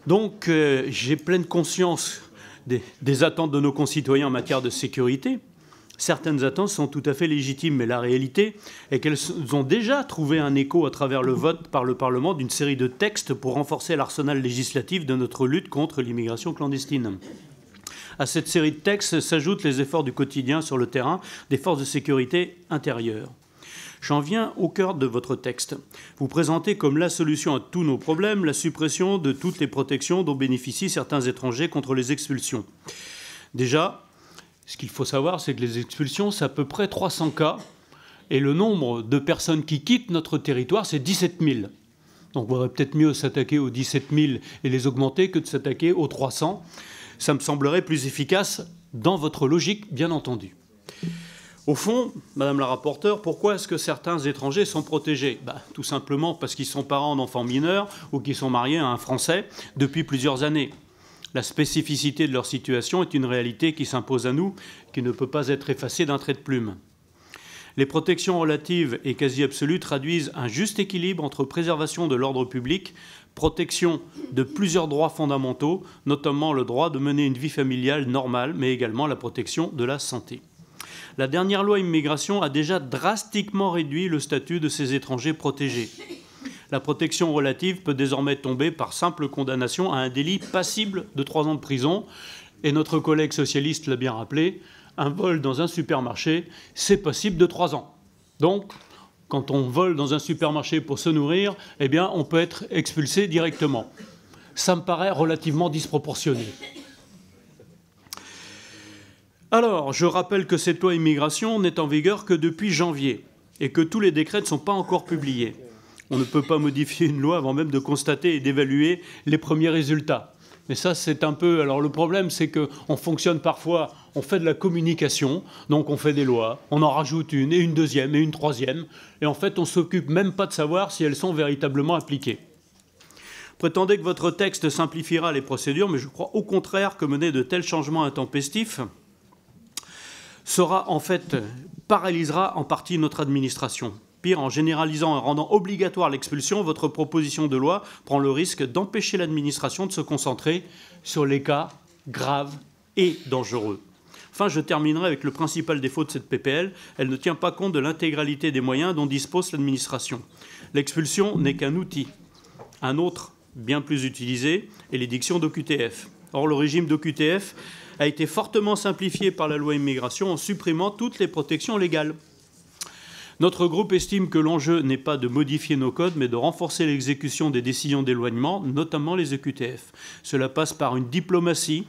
Donc, j'ai pleine conscience des attentes de nos concitoyens en matière de sécurité. Certaines attentes sont tout à fait légitimes, mais la réalité est qu'elles ont déjà trouvé un écho à travers le vote par le Parlement d'une série de textes pour renforcer l'arsenal législatif de notre lutte contre l'immigration clandestine. À cette série de textes s'ajoutent les efforts du quotidien sur le terrain des forces de sécurité intérieure. J'en viens au cœur de votre texte. Vous présentez comme la solution à tous nos problèmes la suppression de toutes les protections dont bénéficient certains étrangers contre les expulsions. Déjà, ce qu'il faut savoir, c'est que les expulsions, c'est à peu près 300 cas. Et le nombre de personnes qui quittent notre territoire, c'est 17 000. Donc, il vaudrait peut-être mieux s'attaquer aux 17 000 et les augmenter que de s'attaquer aux 300. Ça me semblerait plus efficace dans votre logique, bien entendu. Au fond, Madame la rapporteure, pourquoi est-ce que certains étrangers sont protégés? Tout simplement parce qu'ils sont parents d'enfants mineurs ou qu'ils sont mariés à un Français depuis plusieurs années. La spécificité de leur situation est une réalité qui s'impose à nous, qui ne peut pas être effacée d'un trait de plume. Les protections relatives et quasi absolues traduisent un juste équilibre entre préservation de l'ordre public, protection de plusieurs droits fondamentaux, notamment le droit de mener une vie familiale normale, mais également la protection de la santé. La dernière loi immigration a déjà drastiquement réduit le statut de ces étrangers protégés. La protection relative peut désormais tomber par simple condamnation à un délit passible de 3 ans de prison. Et notre collègue socialiste l'a bien rappelé, un vol dans un supermarché, c'est passible de 3 ans. Donc, quand on vole dans un supermarché pour se nourrir, eh bien, on peut être expulsé directement. Ça me paraît relativement disproportionné. Alors, je rappelle que cette loi immigration n'est en vigueur que depuis janvier et que tous les décrets ne sont pas encore publiés. On ne peut pas modifier une loi avant même de constater et d'évaluer les premiers résultats. Mais ça, c'est un peu... Alors, le problème, c'est qu'on fonctionne parfois, on fait de la communication, donc on fait des lois, on en rajoute une, et une deuxième, et une troisième, et en fait, on ne s'occupe même pas de savoir si elles sont véritablement appliquées. Prétendez que votre texte simplifiera les procédures, mais je crois au contraire que mener de tels changements intempestifs paralysera en partie notre administration. Pire, en généralisant et rendant obligatoire l'expulsion, votre proposition de loi prend le risque d'empêcher l'administration de se concentrer sur les cas graves et dangereux. Enfin, je terminerai avec le principal défaut de cette PPL. Elle ne tient pas compte de l'intégralité des moyens dont dispose l'administration. L'expulsion n'est qu'un outil. Un autre, bien plus utilisé, est l'édiction d'OQTF. Or, le régime d'OQTF a été fortement simplifié par la loi immigration en supprimant toutes les protections légales. Notre groupe estime que l'enjeu n'est pas de modifier nos codes, mais de renforcer l'exécution des décisions d'éloignement, notamment les EQTF. Cela passe par une diplomatie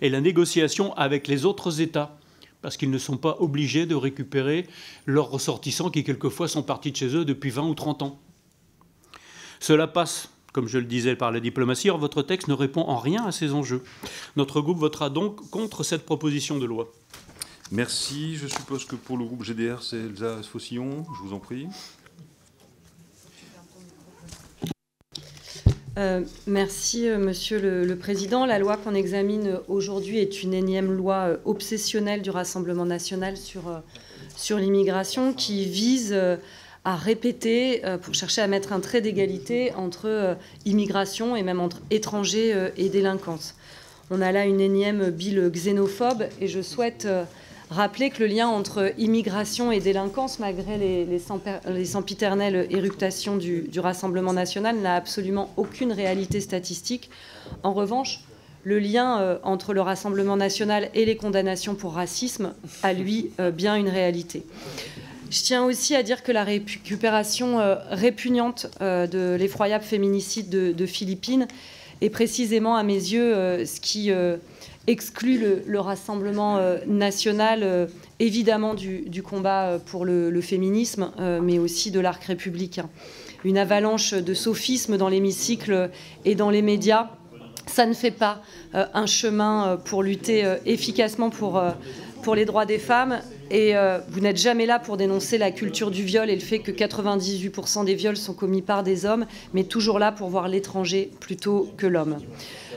et la négociation avec les autres États, parce qu'ils ne sont pas obligés de récupérer leurs ressortissants qui, quelquefois, sont partis de chez eux depuis 20 ou 30 ans. Cela passe, comme je le disais, par la diplomatie. Or, votre texte ne répond en rien à ces enjeux. Notre groupe votera donc contre cette proposition de loi. Merci. Je suppose que pour le groupe GDR, c'est Elsa Faucillon. Je vous en prie. Merci, Monsieur le Président. La loi qu'on examine aujourd'hui est une énième loi obsessionnelle du Rassemblement national sur l'immigration qui vise à répéter, pour chercher à mettre un trait d'égalité entre immigration et même entre étrangers et délinquance. On a là une énième bile xénophobe et je souhaite rappeler que le lien entre immigration et délinquance, malgré les sempiternelles éructations du Rassemblement national, n'a absolument aucune réalité statistique. En revanche, le lien entre le Rassemblement national et les condamnations pour racisme a, lui, bien une réalité. Je tiens aussi à dire que la récupération répugnante de l'effroyable féminicide de Philippines est précisément, à mes yeux, ce qui exclut le Rassemblement national, évidemment, du combat pour le féminisme, mais aussi de l'arc républicain. Une avalanche de sophismes dans l'hémicycle et dans les médias, ça ne fait pas un chemin pour lutter efficacement pour les droits des femmes. Et vous n'êtes jamais là pour dénoncer la culture du viol et le fait que 98% des viols sont commis par des hommes, mais toujours là pour voir l'étranger plutôt que l'homme.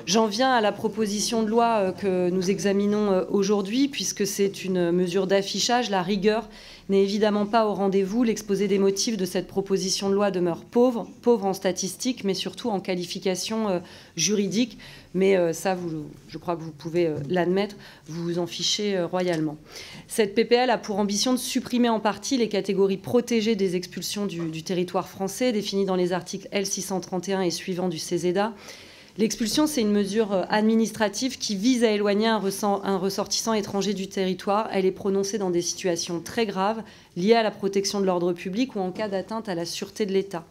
J'en viens à la proposition de loi que nous examinons aujourd'hui, puisque c'est une mesure d'affichage. La rigueur n'est évidemment pas au rendez-vous. L'exposé des motifs de cette proposition de loi demeure pauvre en statistiques, mais surtout en qualification juridique. Mais ça, je crois que vous pouvez l'admettre, vous vous en fichez royalement. Cette PPL a pour ambition de supprimer en partie les catégories protégées des expulsions du territoire français, définies dans les articles L631 et suivants du CESEDA. L'expulsion, c'est une mesure administrative qui vise à éloigner un ressortissant étranger du territoire. Elle est prononcée dans des situations très graves, liées à la protection de l'ordre public ou en cas d'atteinte à la sûreté de l'État.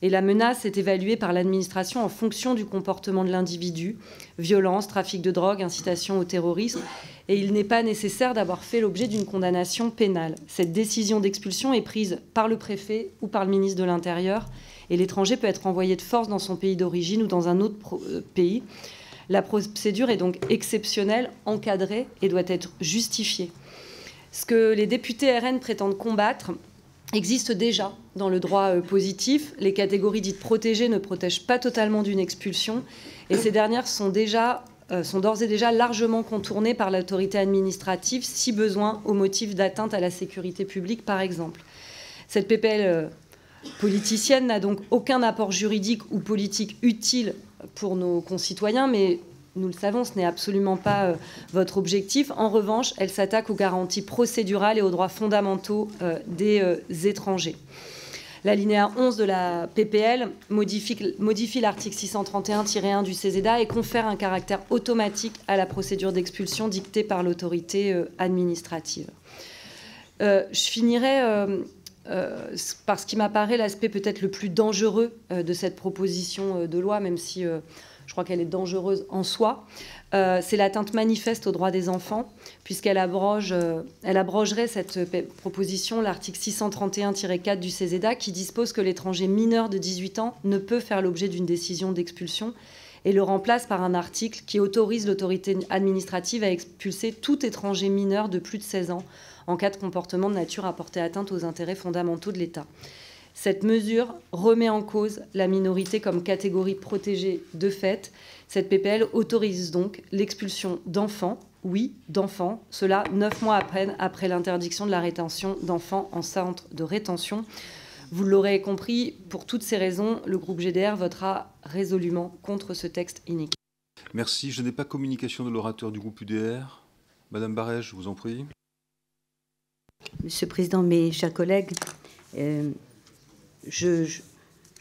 Et la menace est évaluée par l'administration en fonction du comportement de l'individu, violence, trafic de drogue, incitation au terrorisme. Et il n'est pas nécessaire d'avoir fait l'objet d'une condamnation pénale. Cette décision d'expulsion est prise par le préfet ou par le ministre de l'Intérieur. Et l'étranger peut être envoyé de force dans son pays d'origine ou dans un autre pays. La procédure est donc exceptionnelle, encadrée et doit être justifiée. Ce que les députés RN prétendent combattre existe déjà dans le droit positif. Les catégories dites protégées ne protègent pas totalement d'une expulsion et ces dernières sont d'ores et déjà largement contournées par l'autorité administrative, si besoin, au motif d'atteinte à la sécurité publique, par exemple. Cette PPL politicienne n'a donc aucun apport juridique ou politique utile pour nos concitoyens, mais nous le savons, ce n'est absolument pas votre objectif. En revanche, elle s'attaque aux garanties procédurales et aux droits fondamentaux des étrangers. L'alinéa 11 de la PPL modifie l'article 631-1 du CESEDA et confère un caractère automatique à la procédure d'expulsion dictée par l'autorité administrative. Je finirai par ce qui m'apparaît l'aspect peut-être le plus dangereux de cette proposition de loi, même si je crois qu'elle est dangereuse en soi. C'est l'atteinte manifeste aux droits des enfants, puisqu'elle abrogerait cette proposition, l'article 631-4 du CESEDA, qui dispose que l'étranger mineur de 18 ans ne peut faire l'objet d'une décision d'expulsion, et le remplace par un article qui autorise l'autorité administrative à expulser tout étranger mineur de plus de 16 ans en cas de comportement de nature à porter atteinte aux intérêts fondamentaux de l'État. Cette mesure remet en cause la minorité comme catégorie protégée de fait. Cette PPL autorise donc l'expulsion d'enfants, oui, d'enfants, cela 9 mois après l'interdiction de la rétention d'enfants en centre de rétention. Vous l'aurez compris, pour toutes ces raisons, le groupe GDR votera résolument contre ce texte inique. Merci. Je n'ai pas communication de l'orateur du groupe UDR. Madame Barège, je vous en prie. Monsieur le Président, mes chers collègues, je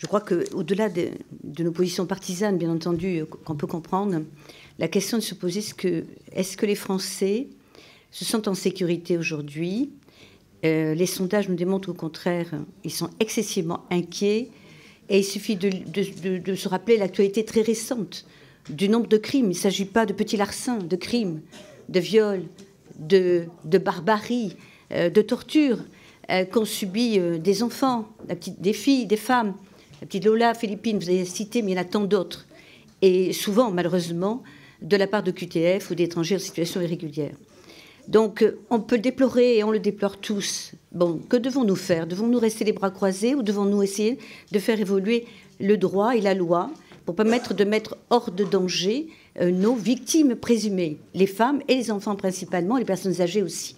crois qu'au-delà de nos positions partisanes, bien entendu, qu'on peut comprendre, la question de se poser est-ce que les Français se sentent en sécurité aujourd'hui Les sondages nous démontrent au contraire, ils sont excessivement inquiets. Et il suffit de se rappeler l'actualité très récente du nombre de crimes. Il ne s'agit pas de petits larcins, de crimes, de viols, de barbarie, de torture qu'ont subi des enfants, des filles, des femmes. La petite Lola, Philippines, vous avez cité, mais il y en a tant d'autres. Et souvent, malheureusement, de la part de QTF ou d'étrangers en situation irrégulière. Donc, on peut le déplorer et on le déplore tous. Bon, que devons-nous faire? Devons-nous rester les bras croisés ou devons-nous essayer de faire évoluer le droit et la loi pour permettre de mettre hors de danger nos victimes présumées, les femmes et les enfants principalement, les personnes âgées aussi.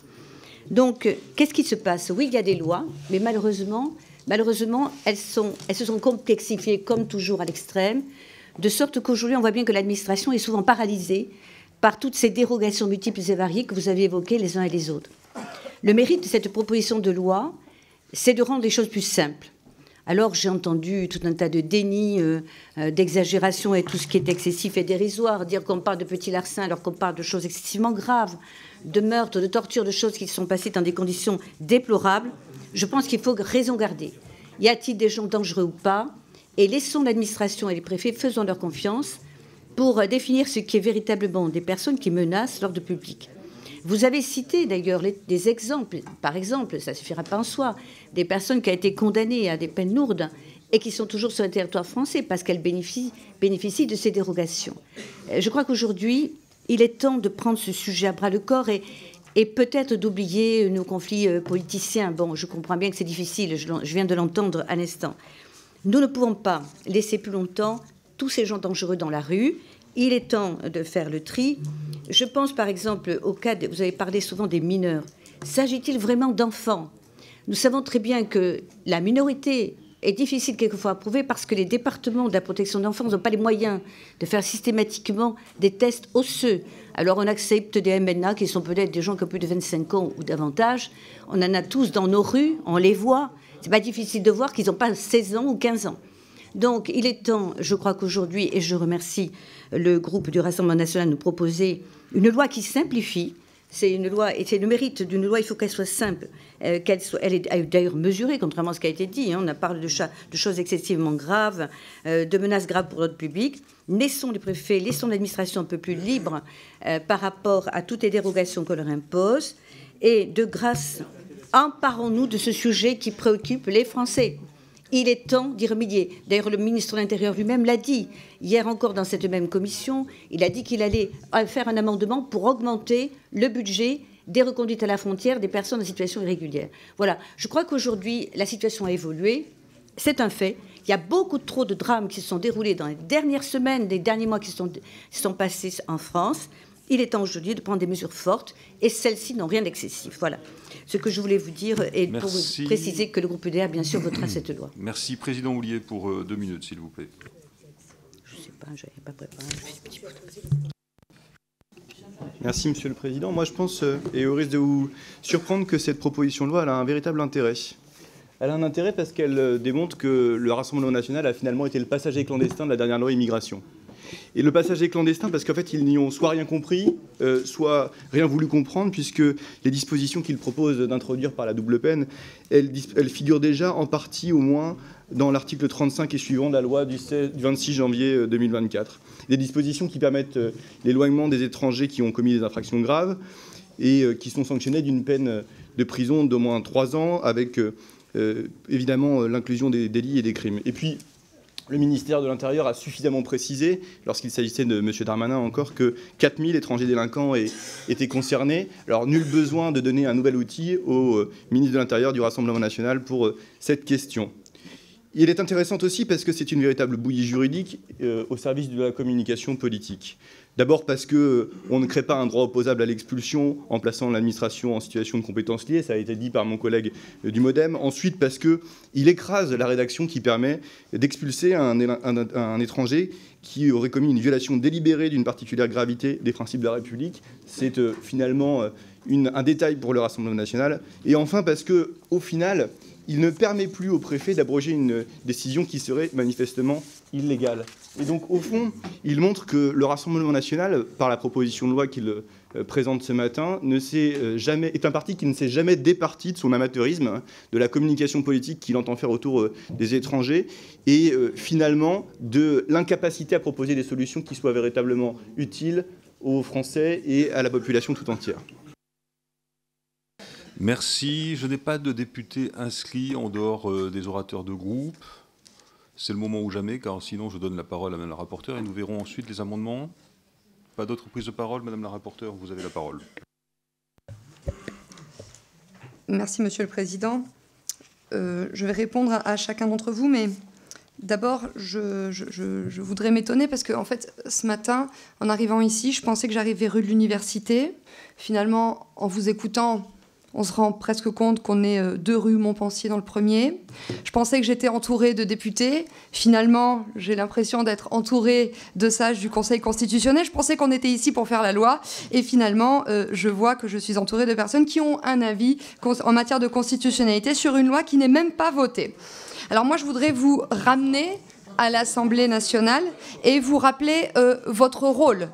Donc, qu'est-ce qui se passe? Oui, il y a des lois, mais malheureusement, elles se sont complexifiées, comme toujours, à l'extrême, de sorte qu'aujourd'hui, on voit bien que l'administration est souvent paralysée par toutes ces dérogations multiples et variées que vous avez évoquées les uns et les autres. Le mérite de cette proposition de loi, c'est de rendre les choses plus simples. Alors, j'ai entendu tout un tas de déni, d'exagération et tout ce qui est excessif et dérisoire, dire qu'on parle de petits larcins alors qu'on parle de choses excessivement graves, de meurtres, de tortures, de choses qui se sont passées dans des conditions déplorables. Je pense qu'il faut raison garder. Y a-t-il des gens dangereux ou pas? Et laissons l'administration et les préfets, faisons leur confiance pour définir ce qui est véritablement des personnes qui menacent l'ordre public. Vous avez cité d'ailleurs des exemples, par exemple, ça ne suffira pas en soi, des personnes qui ont été condamnées à des peines lourdes et qui sont toujours sur le territoire français parce qu'elles bénéficient de ces dérogations. Je crois qu'aujourd'hui, il est temps de prendre ce sujet à bras-le-corps et peut-être d'oublier nos conflits politiciens. Bon, je comprends bien que c'est difficile, je viens de l'entendre à l'instant. Nous ne pouvons pas laisser plus longtemps tous ces gens dangereux dans la rue. Il est temps de faire le tri. Je pense par exemple au cas, vous avez parlé souvent des mineurs. S'agit-il vraiment d'enfants? Nous savons très bien que la minorité est difficile quelquefois à prouver parce que les départements de la protection de l'enfance n'ont pas les moyens de faire systématiquement des tests osseux. Alors on accepte des MNA qui sont peut-être des gens qui ont plus de 25 ans ou davantage. On en a tous dans nos rues, on les voit. C'est pas difficile de voir qu'ils n'ont pas 16 ans ou 15 ans. Donc il est temps, je crois qu'aujourd'hui, et je remercie le groupe du Rassemblement national de nous proposer une loi qui simplifie. C'est une loi, et c'est le mérite d'une loi, il faut qu'elle soit simple, elle est d'ailleurs mesurée, contrairement à ce qui a été dit. On a parlé de choses excessivement graves, de menaces graves pour l'ordre public. Laissons les préfets, laissons l'administration un peu plus libre par rapport à toutes les dérogations qu'on leur impose. Et de grâce, emparons-nous de ce sujet qui préoccupe les Français. Il est temps d'y remédier. D'ailleurs, le ministre de l'Intérieur lui-même l'a dit. Hier encore, dans cette même commission, il a dit qu'il allait faire un amendement pour augmenter le budget des reconduites à la frontière des personnes en situation irrégulière. Voilà. Je crois qu'aujourd'hui, la situation a évolué. C'est un fait. Il y a beaucoup trop de drames qui se sont déroulés dans les dernières semaines, les derniers mois qui se sont passés en France. Il est temps aujourd'hui de prendre des mesures fortes et celles-ci n'ont rien d'excessif. Voilà ce que je voulais vous dire et pour vous préciser que le groupe EDR, bien sûr, votera cette loi. Merci. Président Houllier, pour 2 minutes, s'il vous plaît. Je ne sais pas, je n'avais pas préparé. Merci, Monsieur le Président. Moi, je pense, et au risque de vous surprendre, que cette proposition de loi elle a un véritable intérêt. Elle a un intérêt parce qu'elle démontre que le Rassemblement national a finalement été le passager clandestin de la dernière loi immigration. Et le passager clandestin parce qu'en fait, ils n'y ont soit rien compris, soit rien voulu comprendre, puisque les dispositions qu'ils proposent d'introduire par la double peine, elles figurent déjà en partie au moins dans l'article 35 et suivant de la loi du 26 janvier 2024. Des dispositions qui permettent l'éloignement des étrangers qui ont commis des infractions graves et qui sont sanctionnés d'une peine de prison d'au moins 3 ans, avec évidemment l'inclusion des délits et des crimes. Et puis, le ministère de l'Intérieur a suffisamment précisé, lorsqu'il s'agissait de M. Darmanin encore, que 4000 étrangers délinquants étaient concernés. Alors, nul besoin de donner un nouvel outil au ministre de l'Intérieur du Rassemblement national pour cette question. Il est intéressant aussi parce que c'est une véritable bouillie juridique au service de la communication politique. D'abord parce qu'on ne crée pas un droit opposable à l'expulsion en plaçant l'administration en situation de compétence liée, ça a été dit par mon collègue du MoDem. Ensuite parce qu'il écrase la rédaction qui permet d'expulser un étranger qui aurait commis une violation délibérée d'une particulière gravité des principes de la République. C'est finalement un détail pour le Rassemblement national. Et enfin parce qu'au final, il ne permet plus au préfet d'abroger une décision qui serait manifestement illégale. Et donc, au fond, il montre que le Rassemblement national, par la proposition de loi qu'il présente ce matin, est un parti qui ne s'est jamais départi de son amateurisme, de la communication politique qu'il entend faire autour des étrangers, et finalement de l'incapacité à proposer des solutions qui soient véritablement utiles aux Français et à la population tout entière. Merci. Je n'ai pas de députés inscrits en dehors des orateurs de groupe. C'est le moment ou jamais, car sinon je donne la parole à Mme la rapporteure et nous verrons ensuite les amendements. Pas d'autres prises de parole, Madame la rapporteure, vous avez la parole. Merci, Monsieur le Président. Je vais répondre à chacun d'entre vous, mais d'abord, je voudrais m'étonner parce que, en fait, ce matin, en arrivant ici, je pensais que j'arrivais rue de l'Université. Finalement, en vous écoutant, on se rend presque compte qu'on est 2 rue Montpensier dans le premier. Je pensais que j'étais entourée de députés. Finalement, j'ai l'impression d'être entourée de sages du Conseil constitutionnel. Je pensais qu'on était ici pour faire la loi. Et finalement, je vois que je suis entourée de personnes qui ont un avis en matière de constitutionnalité sur une loi qui n'est même pas votée. Alors moi, je voudrais vous ramener à l'Assemblée nationale et vous rappeler votre rôle.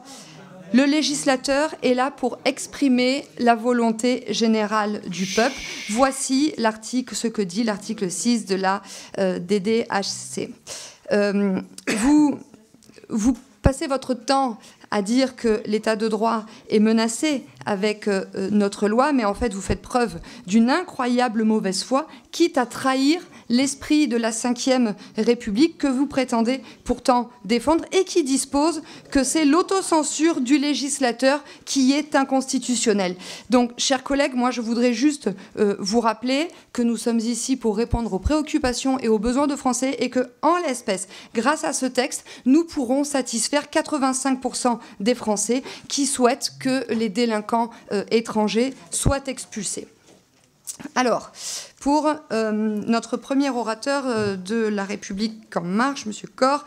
Le législateur est là pour exprimer la volonté générale du peuple. Voici ce que dit l'article 6 de la DDHC. Vous passez votre temps à dire que l'état de droit est menacé avec notre loi, mais en fait, vous faites preuve d'une incroyable mauvaise foi, quitte à trahir l'esprit de la Ve République que vous prétendez pourtant défendre et qui dispose que c'est l'autocensure du législateur qui est inconstitutionnelle. Donc, chers collègues, moi je voudrais juste vous rappeler que nous sommes ici pour répondre aux préoccupations et aux besoins de Français et que, en l'espèce, grâce à ce texte, nous pourrons satisfaire 85% des Français qui souhaitent que les délinquants étrangers soient expulsés. Alors, pour notre premier orateur de La République En Marche, M. Corr,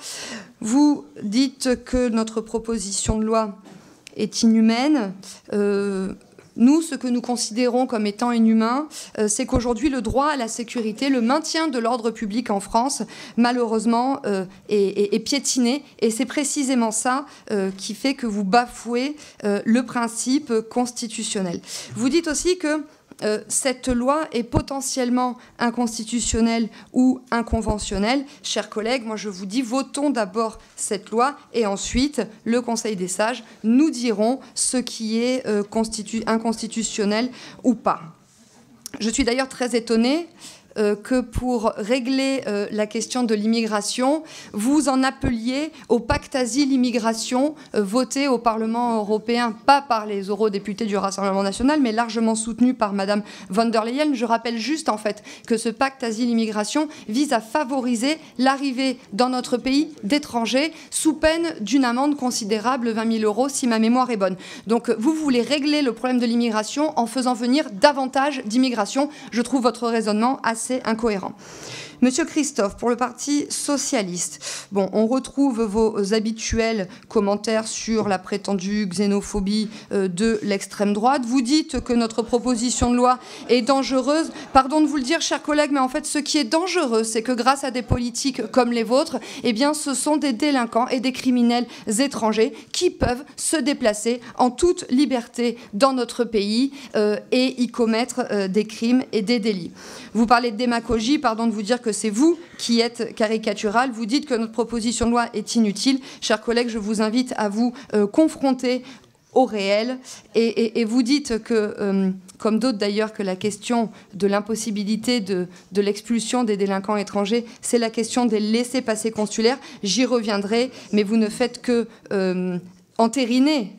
vous dites que notre proposition de loi est inhumaine. Nous, ce que nous considérons comme étant inhumain, c'est qu'aujourd'hui, le droit à la sécurité, le maintien de l'ordre public en France, malheureusement, est piétiné. Et c'est précisément ça qui fait que vous bafouez le principe constitutionnel. Vous dites aussi que cette loi est potentiellement inconstitutionnelle ou inconventionnelle. Chers collègues, moi je vous dis, votons d'abord cette loi et ensuite le Conseil des sages nous diront ce qui est inconstitutionnel ou pas. Je suis d'ailleurs très étonnée que pour régler la question de l'immigration, vous en appeliez au pacte asile-immigration voté au Parlement européen, pas par les eurodéputés du Rassemblement national, mais largement soutenu par Madame von der Leyen. Je rappelle juste en fait que ce pacte asile-immigration vise à favoriser l'arrivée dans notre pays d'étrangers sous peine d'une amende considérable, 20 000 € si ma mémoire est bonne. Donc vous voulez régler le problème de l'immigration en faisant venir davantage d'immigration. Je trouve votre raisonnement assez incohérent. Monsieur Christophe, pour le Parti socialiste, bon, on retrouve vos habituels commentaires sur la prétendue xénophobie de l'extrême droite. Vous dites que notre proposition de loi est dangereuse. Pardon de vous le dire, chers collègues, mais en fait, ce qui est dangereux, c'est que grâce à des politiques comme les vôtres, eh bien, ce sont des délinquants et des criminels étrangers qui peuvent se déplacer en toute liberté dans notre pays et y commettre des crimes et des délits. Vous parlez de démagogie, pardon de vous dire que c'est vous qui êtes caricatural. Vous dites que notre proposition de loi est inutile. Chers collègues, je vous invite à vous confronter au réel. Et vous dites que, comme d'autres d'ailleurs, que la question de l'impossibilité de l'expulsion des délinquants étrangers, c'est la question des laissez-passer consulaires. J'y reviendrai, mais vous ne faites que entériner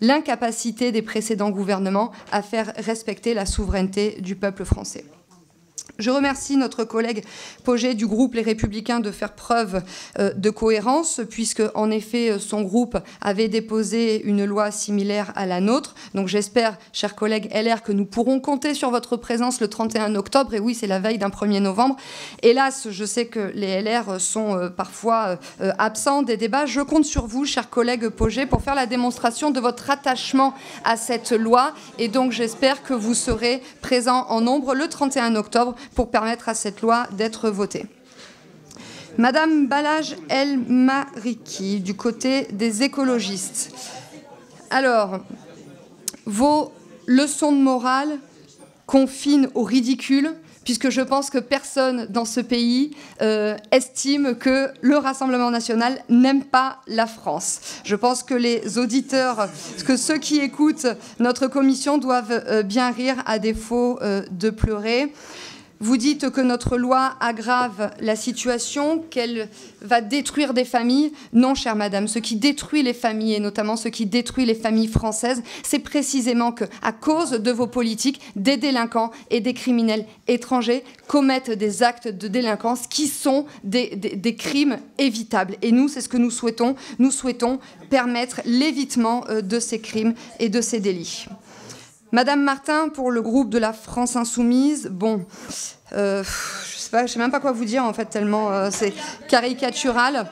l'incapacité des précédents gouvernements à faire respecter la souveraineté du peuple français. Je remercie notre collègue Pauget du groupe Les Républicains de faire preuve de cohérence, puisque, en effet, son groupe avait déposé une loi similaire à la nôtre. Donc j'espère, chers collègues LR, que nous pourrons compter sur votre présence le 31 octobre. Et oui, c'est la veille d'un 1er novembre. Hélas, je sais que les LR sont parfois absents des débats. Je compte sur vous, chers collègues Pauget, pour faire la démonstration de votre attachement à cette loi. Et donc j'espère que vous serez présents en nombre le 31 octobre pour permettre à cette loi d'être votée. Madame Balaj El Mariki, du côté des écologistes. Alors, vos leçons de morale confinent au ridicule, puisque je pense que personne dans ce pays estime que le Rassemblement national n'aime pas la France. Je pense que les auditeurs, que ceux qui écoutent notre commission doivent bien rire à défaut de pleurer. Vous dites que notre loi aggrave la situation, qu'elle va détruire des familles. Non, chère madame, ce qui détruit les familles, et notamment ce qui détruit les familles françaises, c'est précisément qu'à cause de vos politiques, des délinquants et des criminels étrangers commettent des actes de délinquance qui sont des crimes évitables. Et nous, c'est ce que nous souhaitons. Nous souhaitons permettre l'évitement de ces crimes et de ces délits. Madame Martin, pour le groupe de la France Insoumise, bon, je sais même pas quoi vous dire en fait, tellement c'est caricatural.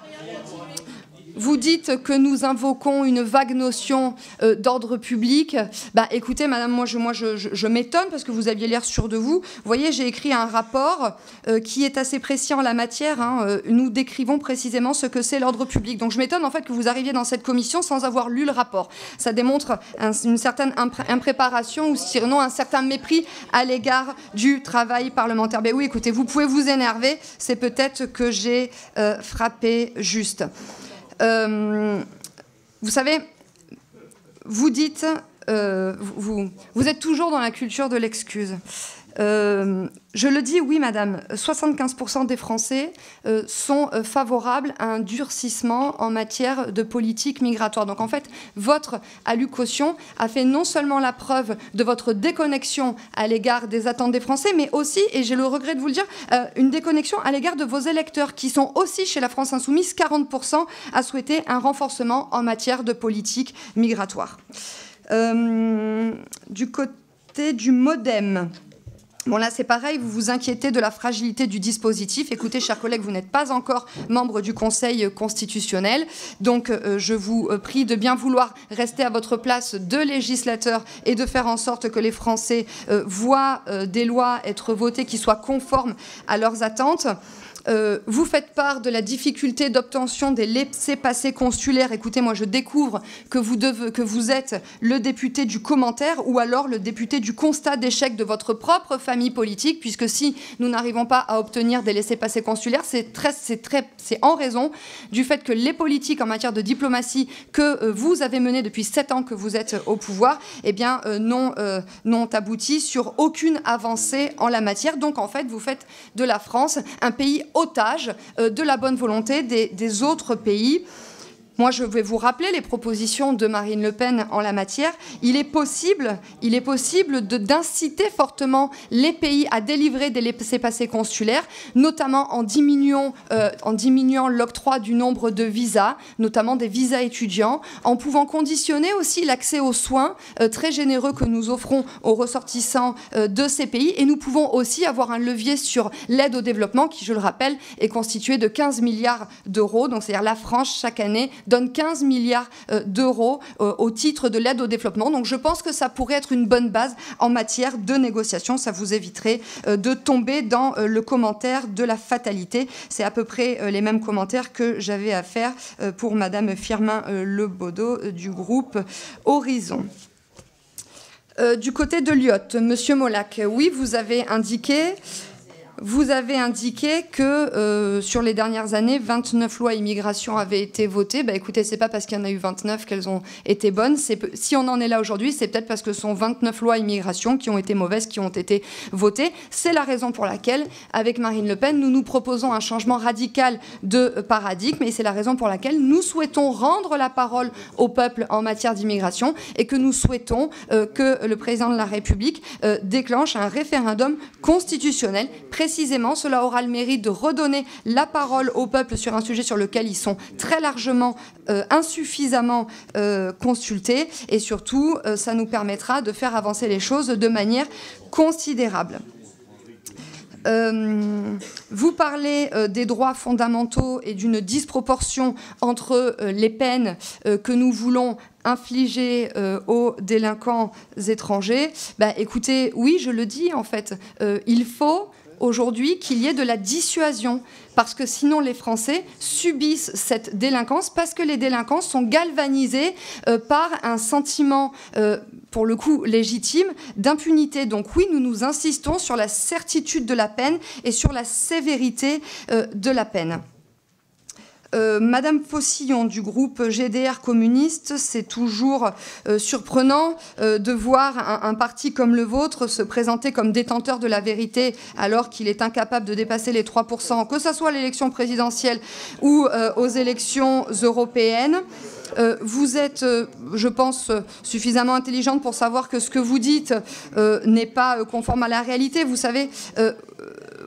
Vous dites que nous invoquons une vague notion d'ordre public. Bah, écoutez, madame, moi je m'étonne parce que vous aviez l'air sûr de vous. Vous voyez, j'ai écrit un rapport qui est assez précis en la matière. Hein. Nous décrivons précisément ce que c'est l'ordre public. Donc je m'étonne en fait que vous arriviez dans cette commission sans avoir lu le rapport. Ça démontre une certaine impréparation ou sinon un certain mépris à l'égard du travail parlementaire. Ben oui, écoutez, vous pouvez vous énerver. C'est peut-être que j'ai frappé juste. Vous savez, vous dites, vous êtes toujours dans la culture de l'excuse. Je le dis, oui, madame, 75% des Français sont favorables à un durcissement en matière de politique migratoire. Donc, en fait, votre allocution a fait non seulement la preuve de votre déconnexion à l'égard des attentes des Français, mais aussi, et j'ai le regret de vous le dire, une déconnexion à l'égard de vos électeurs, qui sont aussi, chez la France Insoumise, 40% à souhaiter un renforcement en matière de politique migratoire. Du côté du MoDem... Bon, là, c'est pareil, vous vous inquiétez de la fragilité du dispositif. Écoutez, chers collègues, vous n'êtes pas encore membre du Conseil constitutionnel. Donc, je vous prie de bien vouloir rester à votre place de législateur et de faire en sorte que les Français voient des lois être votées qui soient conformes à leurs attentes. Vous faites part de la difficulté d'obtention des laissez-passer consulaires. Écoutez, moi je découvre que vous êtes le député du commentaire ou alors le député du constat d'échec de votre propre famille politique, puisque si nous n'arrivons pas à obtenir des laissez-passer consulaires, c'est en raison du fait que les politiques en matière de diplomatie que vous avez menées depuis 7 ans que vous êtes au pouvoir, eh bien, n'ont abouti sur aucune avancée en la matière. Donc en fait, vous faites de la France un pays otage de la bonne volonté des autres pays. Moi, je vais vous rappeler les propositions de Marine Le Pen en la matière. Il est possible d'inciter fortement les pays à délivrer des laissez-passer consulaires, notamment en diminuant l'octroi du nombre de visas, notamment des visas étudiants, en pouvant conditionner aussi l'accès aux soins très généreux que nous offrons aux ressortissants de ces pays. Et nous pouvons aussi avoir un levier sur l'aide au développement qui, je le rappelle, est constitué de 15 milliards d'euros. Donc, c'est-à-dire la France, chaque année, donne 15 milliards d'euros au titre de l'aide au développement. Donc je pense que ça pourrait être une bonne base en matière de négociation. Ça vous éviterait de tomber dans le commentaire de la fatalité. C'est à peu près les mêmes commentaires que j'avais à faire pour Madame Firmin Lebaudot du groupe Horizon. Du côté de Lyotte, Monsieur Molac, oui, vous avez indiqué que sur les dernières années, 29 lois immigration avaient été votées. Bah, écoutez, c'est pas parce qu'il y en a eu 29 qu'elles ont été bonnes. Si on en est là aujourd'hui, c'est peut-être parce que ce sont 29 lois immigration qui ont été mauvaises, qui ont été votées. C'est la raison pour laquelle, avec Marine Le Pen, nous nous proposons un changement radical de paradigme. Et c'est la raison pour laquelle nous souhaitons rendre la parole au peuple en matière d'immigration et que nous souhaitons que le président de la République déclenche un référendum constitutionnel. Précisément, cela aura le mérite de redonner la parole au peuple sur un sujet sur lequel ils sont très largement, insuffisamment consultés. Et surtout, ça nous permettra de faire avancer les choses de manière considérable. Vous parlez des droits fondamentaux et d'une disproportion entre les peines que nous voulons infliger aux délinquants étrangers. Bah, écoutez, oui, je le dis en fait, il faut aujourd'hui qu'il y ait de la dissuasion, parce que sinon les Français subissent cette délinquance, parce que les délinquants sont galvanisés par un sentiment, pour le coup légitime, d'impunité. Donc oui, nous insistons sur la certitude de la peine et sur la sévérité de la peine. Madame Faucillon du groupe GDR communiste, c'est toujours surprenant de voir un parti comme le vôtre se présenter comme détenteur de la vérité alors qu'il est incapable de dépasser les 3%, que ce soit à l'élection présidentielle ou aux élections européennes. Vous êtes, je pense, suffisamment intelligente pour savoir que ce que vous dites n'est pas conforme à la réalité. Vous savez,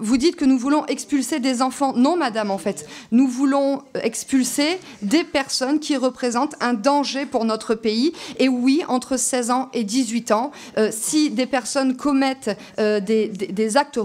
vous dites que nous voulons expulser des enfants. Non, madame, en fait. Nous voulons expulser des personnes qui représentent un danger pour notre pays. Et oui, entre 16 ans et 18 ans, si des personnes commettent des actes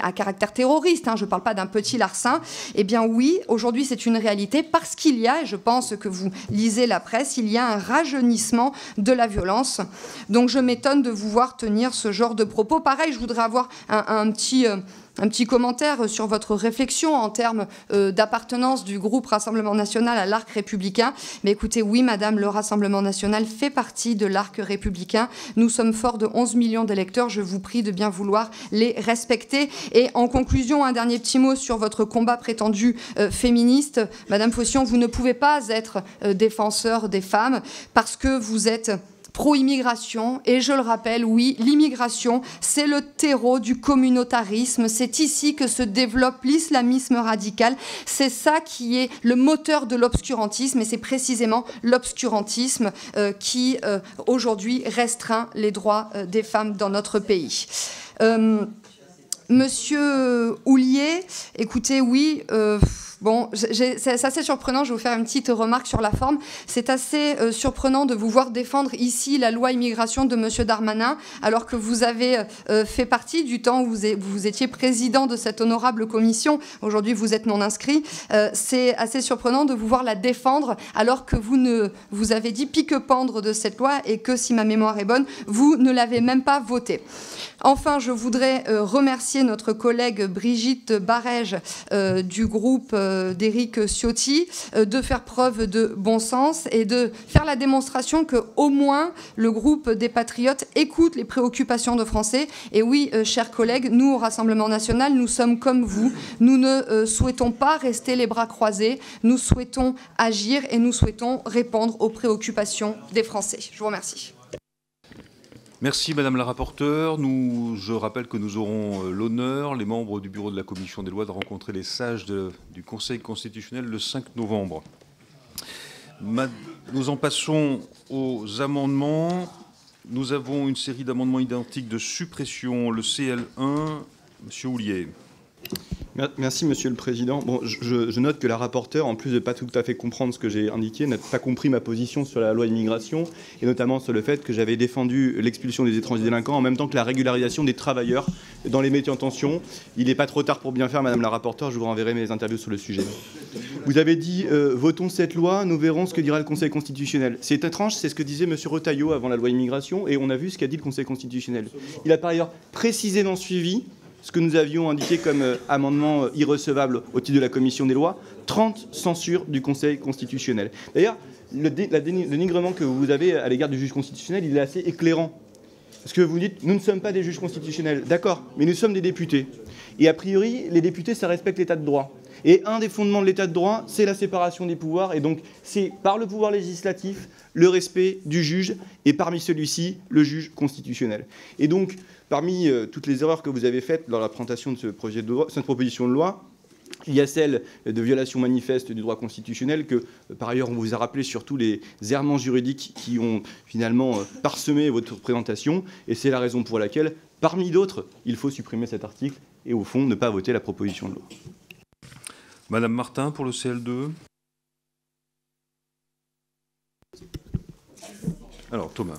à caractère terroriste, je ne parle pas d'un petit larcin, eh bien oui, aujourd'hui, c'est une réalité parce qu'il y a, et je pense que vous lisez la presse, il y a un rajeunissement de la violence. Donc je m'étonne de vous voir tenir ce genre de propos. Pareil, je voudrais avoir un petit commentaire sur votre réflexion en termes d'appartenance du groupe Rassemblement National à l'arc républicain. Mais écoutez, oui, madame, le Rassemblement National fait partie de l'arc républicain. Nous sommes forts de 11 millions d'électeurs. Je vous prie de bien vouloir les respecter. Et en conclusion, un dernier petit mot sur votre combat prétendu féministe. Madame Faucillon, vous ne pouvez pas être défenseur des femmes parce que vous êtes pro-immigration, et je le rappelle, oui, l'immigration, c'est le terreau du communautarisme, c'est ici que se développe l'islamisme radical, c'est ça qui est le moteur de l'obscurantisme, et c'est précisément l'obscurantisme qui, aujourd'hui, restreint les droits des femmes dans notre pays. Monsieur Houllier, écoutez, oui... Bon, c'est assez surprenant, je vais vous faire une petite remarque sur la forme. C'est assez surprenant de vous voir défendre ici la loi immigration de M. Darmanin, alors que vous avez fait partie du temps où vous étiez président de cette honorable commission. Aujourd'hui, vous êtes non inscrit. C'est assez surprenant de vous voir la défendre, alors que vous avez dit pique-pendre de cette loi et que, si ma mémoire est bonne, vous ne l'avez même pas votée. Enfin, je voudrais remercier notre collègue Brigitte Barège du groupe d'Éric Ciotti de faire preuve de bon sens et de faire la démonstration qu'au moins le groupe des Patriotes écoute les préoccupations de Français. Et oui, chers collègues, nous, au Rassemblement National, nous sommes comme vous. Nous ne souhaitons pas rester les bras croisés. Nous souhaitons agir et nous souhaitons répondre aux préoccupations des Français. Je vous remercie. Merci Madame la rapporteure. Je rappelle que nous aurons l'honneur, les membres du bureau de la Commission des lois, de rencontrer les sages du Conseil constitutionnel le 5 novembre. Nous en passons aux amendements. Nous avons une série d'amendements identiques de suppression. Le CL1, Monsieur Houllier. Merci Monsieur le Président. Bon, je note que la rapporteure, en plus de ne pas tout à fait comprendre ce que j'ai indiqué, n'a pas compris ma position sur la loi immigration, et notamment sur le fait que j'avais défendu l'expulsion des étrangers délinquants en même temps que la régularisation des travailleurs dans les métiers en tension. Il n'est pas trop tard pour bien faire, Madame la rapporteure, je vous renverrai mes interviews sur le sujet. Vous avez dit votons cette loi, nous verrons ce que dira le Conseil constitutionnel. C'est étrange, c'est ce que disait Monsieur Retailleau avant la loi immigration, et on a vu ce qu'a dit le Conseil constitutionnel. Il a par ailleurs précisément suivi ce que nous avions indiqué comme amendement irrecevable au titre de la Commission des lois, 30 censures du Conseil constitutionnel. D'ailleurs, le dénigrement que vous avez à l'égard du juge constitutionnel, il est assez éclairant. Parce que vous dites, nous ne sommes pas des juges constitutionnels. D'accord, mais nous sommes des députés. Et a priori, les députés, ça respecte l'état de droit. Et un des fondements de l'état de droit, c'est la séparation des pouvoirs. Et donc, c'est par le pouvoir législatif, le respect du juge, et parmi celui-ci, le juge constitutionnel. Et donc, parmi toutes les erreurs que vous avez faites lors de la présentation de cette proposition de loi, il y a celle de violation manifeste du droit constitutionnel que, par ailleurs, on vous a rappelé sur tous les errements juridiques qui ont finalement parsemé votre présentation. Et c'est la raison pour laquelle, parmi d'autres, il faut supprimer cet article et, au fond, ne pas voter la proposition de loi. Madame Martin, pour le CL2. Alors, Thomas.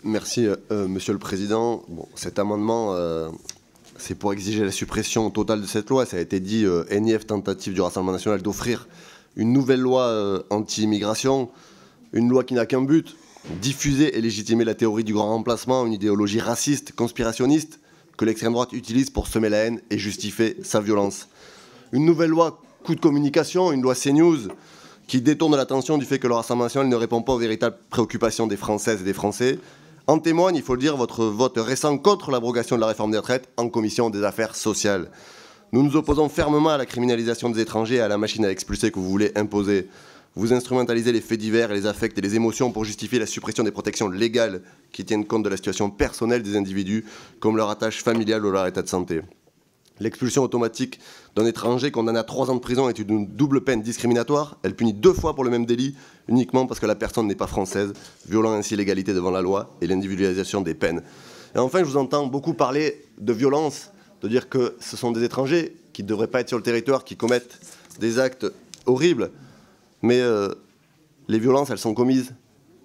Merci, Monsieur le Président. Bon, cet amendement, c'est pour exiger la suppression totale de cette loi. Ça a été dit, énième tentative du Rassemblement national d'offrir une nouvelle loi anti-immigration, une loi qui n'a qu'un but, diffuser et légitimer la théorie du grand remplacement, une idéologie raciste, conspirationniste, que l'extrême droite utilise pour semer la haine et justifier sa violence. Une nouvelle loi coup de communication, une loi CNews, qui détourne l'attention du fait que le Rassemblement national ne répond pas aux véritables préoccupations des Françaises et des Français. En témoigne, il faut le dire, votre vote récent contre l'abrogation de la réforme des retraites en commission des affaires sociales. Nous nous opposons fermement à la criminalisation des étrangers et à la machine à expulser que vous voulez imposer. Vous instrumentalisez les faits divers et les affects et les émotions pour justifier la suppression des protections légales qui tiennent compte de la situation personnelle des individus, comme leur attache familiale ou leur état de santé. L'expulsion automatique d'un étranger condamné à 3 ans de prison est une double peine discriminatoire. Elle punit 2 fois pour le même délit, uniquement parce que la personne n'est pas française, violant ainsi l'égalité devant la loi et l'individualisation des peines. Et enfin, je vous entends beaucoup parler de violence, de dire que ce sont des étrangers qui ne devraient pas être sur le territoire, qui commettent des actes horribles. Mais les violences, elles sont commises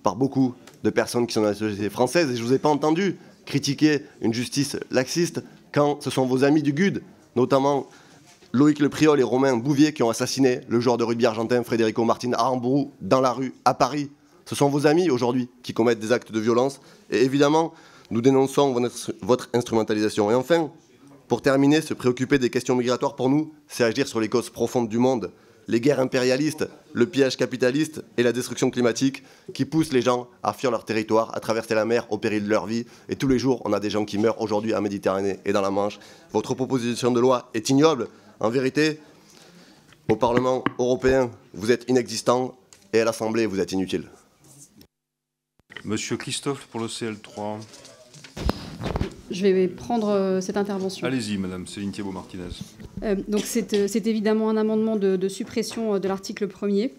par beaucoup de personnes qui sont dans la société française. Et je ne vous ai pas entendu critiquer une justice laxiste quand ce sont vos amis du GUD, notamment Loïc Le Priol et Romain Bouvier, qui ont assassiné le joueur de rugby argentin Federico Martin Aramburu dans la rue à Paris. Ce sont vos amis aujourd'hui qui commettent des actes de violence. Et évidemment, nous dénonçons votre instrumentalisation. Et enfin, pour terminer, se préoccuper des questions migratoires, pour nous, c'est agir sur les causes profondes du monde. Les guerres impérialistes, le pillage capitaliste et la destruction climatique qui poussent les gens à fuir leur territoire, à traverser la mer au péril de leur vie. Et tous les jours, on a des gens qui meurent aujourd'hui en Méditerranée et dans la Manche. Votre proposition de loi est ignoble. En vérité, au Parlement européen, vous êtes inexistant et à l'Assemblée, vous êtes inutile. Monsieur Christophe pour le CL3. Je vais prendre cette intervention. Allez-y, Madame Céline Thibault-Martinez. Donc c'est évidemment un amendement de suppression de l'article 1er,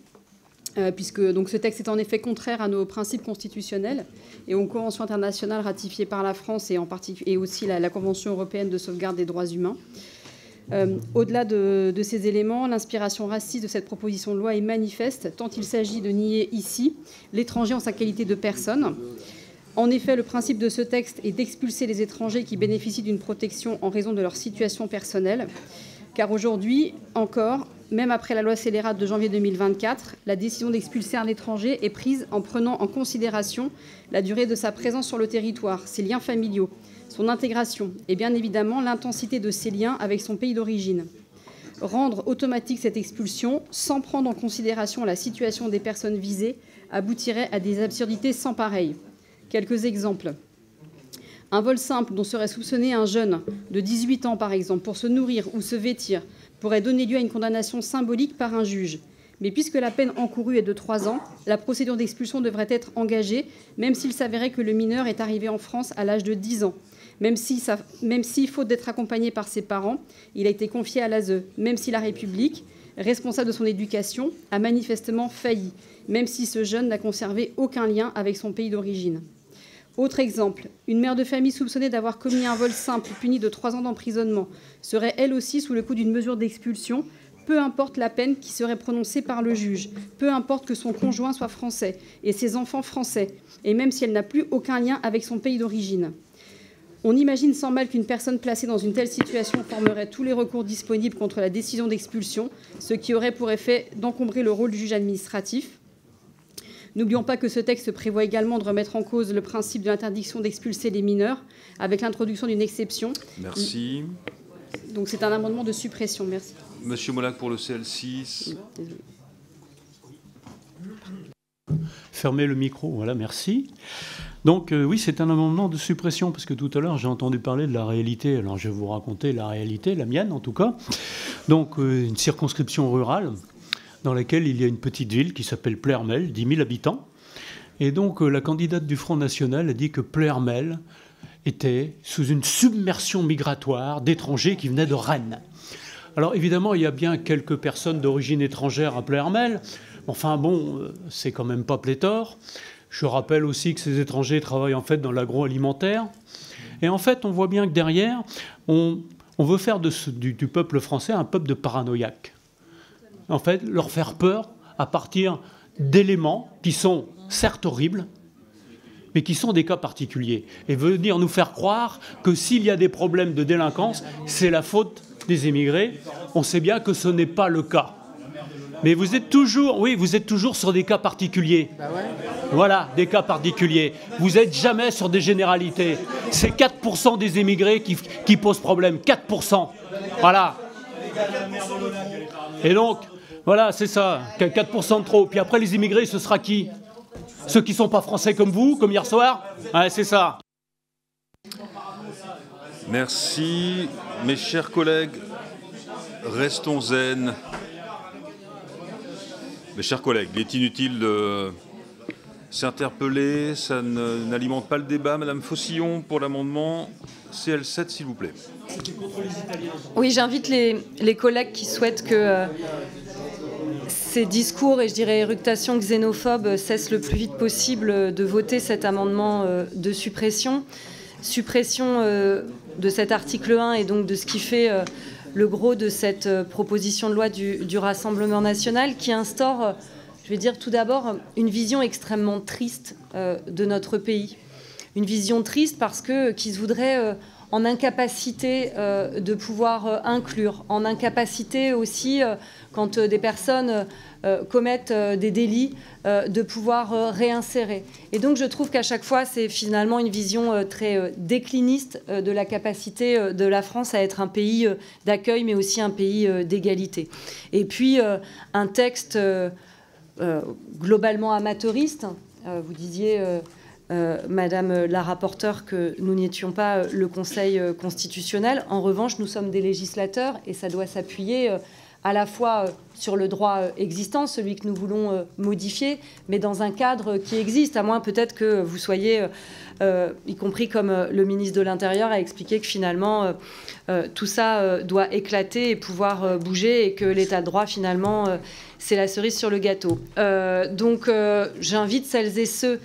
puisque donc, ce texte est en effet contraire à nos principes constitutionnels et aux conventions internationales ratifiées par la France et aussi la Convention européenne de sauvegarde des droits humains. Au-delà de ces éléments, l'inspiration raciste de cette proposition de loi est manifeste, tant il s'agit de nier ici l'étranger en sa qualité de personne. En effet, le principe de ce texte est d'expulser les étrangers qui bénéficient d'une protection en raison de leur situation personnelle. Car aujourd'hui, encore, même après la loi scélérate de janvier 2024, la décision d'expulser un étranger est prise en prenant en considération la durée de sa présence sur le territoire, ses liens familiaux, son intégration et bien évidemment l'intensité de ses liens avec son pays d'origine. Rendre automatique cette expulsion sans prendre en considération la situation des personnes visées aboutirait à des absurdités sans pareil. Quelques exemples. Un vol simple dont serait soupçonné un jeune de 18 ans, par exemple, pour se nourrir ou se vêtir, pourrait donner lieu à une condamnation symbolique par un juge. Mais puisque la peine encourue est de 3 ans, la procédure d'expulsion devrait être engagée, même s'il s'avérait que le mineur est arrivé en France à l'âge de 10 ans. Même si, faute d'être accompagné par ses parents, il a été confié à l'ASE, même si la République, responsable de son éducation, a manifestement failli, même si ce jeune n'a conservé aucun lien avec son pays d'origine. Autre exemple, une mère de famille soupçonnée d'avoir commis un vol simple punie de 3 ans d'emprisonnement serait elle aussi sous le coup d'une mesure d'expulsion, peu importe la peine qui serait prononcée par le juge, peu importe que son conjoint soit français et ses enfants français, et même si elle n'a plus aucun lien avec son pays d'origine. On imagine sans mal qu'une personne placée dans une telle situation formerait tous les recours disponibles contre la décision d'expulsion, ce qui aurait pour effet d'encombrer le rôle du juge administratif. N'oublions pas que ce texte prévoit également de remettre en cause le principe de l'interdiction d'expulser les mineurs, avec l'introduction d'une exception. Merci. Donc c'est un amendement de suppression. Merci. Monsieur Molac pour le CL6. Désolé. Fermez le micro, voilà, merci. Donc oui, c'est un amendement de suppression, parce que tout à l'heure, j'ai entendu parler de la réalité. Alors je vais vous raconter la réalité, la mienne en tout cas. Donc une circonscription rurale, dans laquelle il y a une petite ville qui s'appelle Ploërmel, 10 000 habitants. Et donc la candidate du Front National a dit que Ploërmel était sous une submersion migratoire d'étrangers qui venaient de Rennes. Alors évidemment, il y a bien quelques personnes d'origine étrangère à Ploërmel. Enfin bon, c'est quand même pas pléthore. Je rappelle aussi que ces étrangers travaillent en fait dans l'agroalimentaire. Et en fait, on voit bien que derrière, on veut faire du peuple français un peuple de paranoïaques. En fait, leur faire peur à partir d'éléments qui sont certes horribles, mais qui sont des cas particuliers. Et venir nous faire croire que s'il y a des problèmes de délinquance, c'est la faute des émigrés. On sait bien que ce n'est pas le cas. Mais vous êtes toujours, oui, vous êtes toujours sur des cas particuliers. Bah ouais. Voilà, des cas particuliers. Vous n'êtes jamais sur des généralités. C'est 4% des émigrés qui posent problème. 4%. Voilà. Et donc, voilà, c'est ça. 4% de trop. Puis après, les immigrés, ce sera qui? Ceux qui ne sont pas français comme vous, comme hier soir? Ouais, c'est ça. Merci. Mes chers collègues, restons zen. Mes chers collègues, il est inutile de s'interpeller, ça n'alimente pas le débat. Madame Faucillon, pour l'amendement CL7, s'il vous plaît. Oui, j'invite les collègues qui souhaitent que ces discours et je dirais éructations xénophobes cessent le plus vite possible de voter cet amendement de suppression. Suppression de cet article 1 et donc de ce qui fait le gros de cette proposition de loi du Rassemblement national qui instaure, je vais dire tout d'abord, une vision extrêmement triste de notre pays. Une vision triste parce que qui se voudrait en incapacité de pouvoir inclure, en incapacité aussi quand des personnes commettent des délits, de pouvoir réinsérer. Et donc je trouve qu'à chaque fois, c'est finalement une vision très décliniste de la capacité de la France à être un pays d'accueil, mais aussi un pays d'égalité. Et puis un texte globalement amateuriste. Vous disiez, Madame la rapporteure, que nous n'étions pas le Conseil constitutionnel. En revanche, nous sommes des législateurs et ça doit s'appuyer à la fois sur le droit existant, celui que nous voulons modifier, mais dans un cadre qui existe, à moins peut-être que vous soyez, y compris comme le ministre de l'Intérieur a expliqué que finalement tout ça doit éclater et pouvoir bouger et que l'état de droit finalement c'est la cerise sur le gâteau. Donc j'invite celles et ceux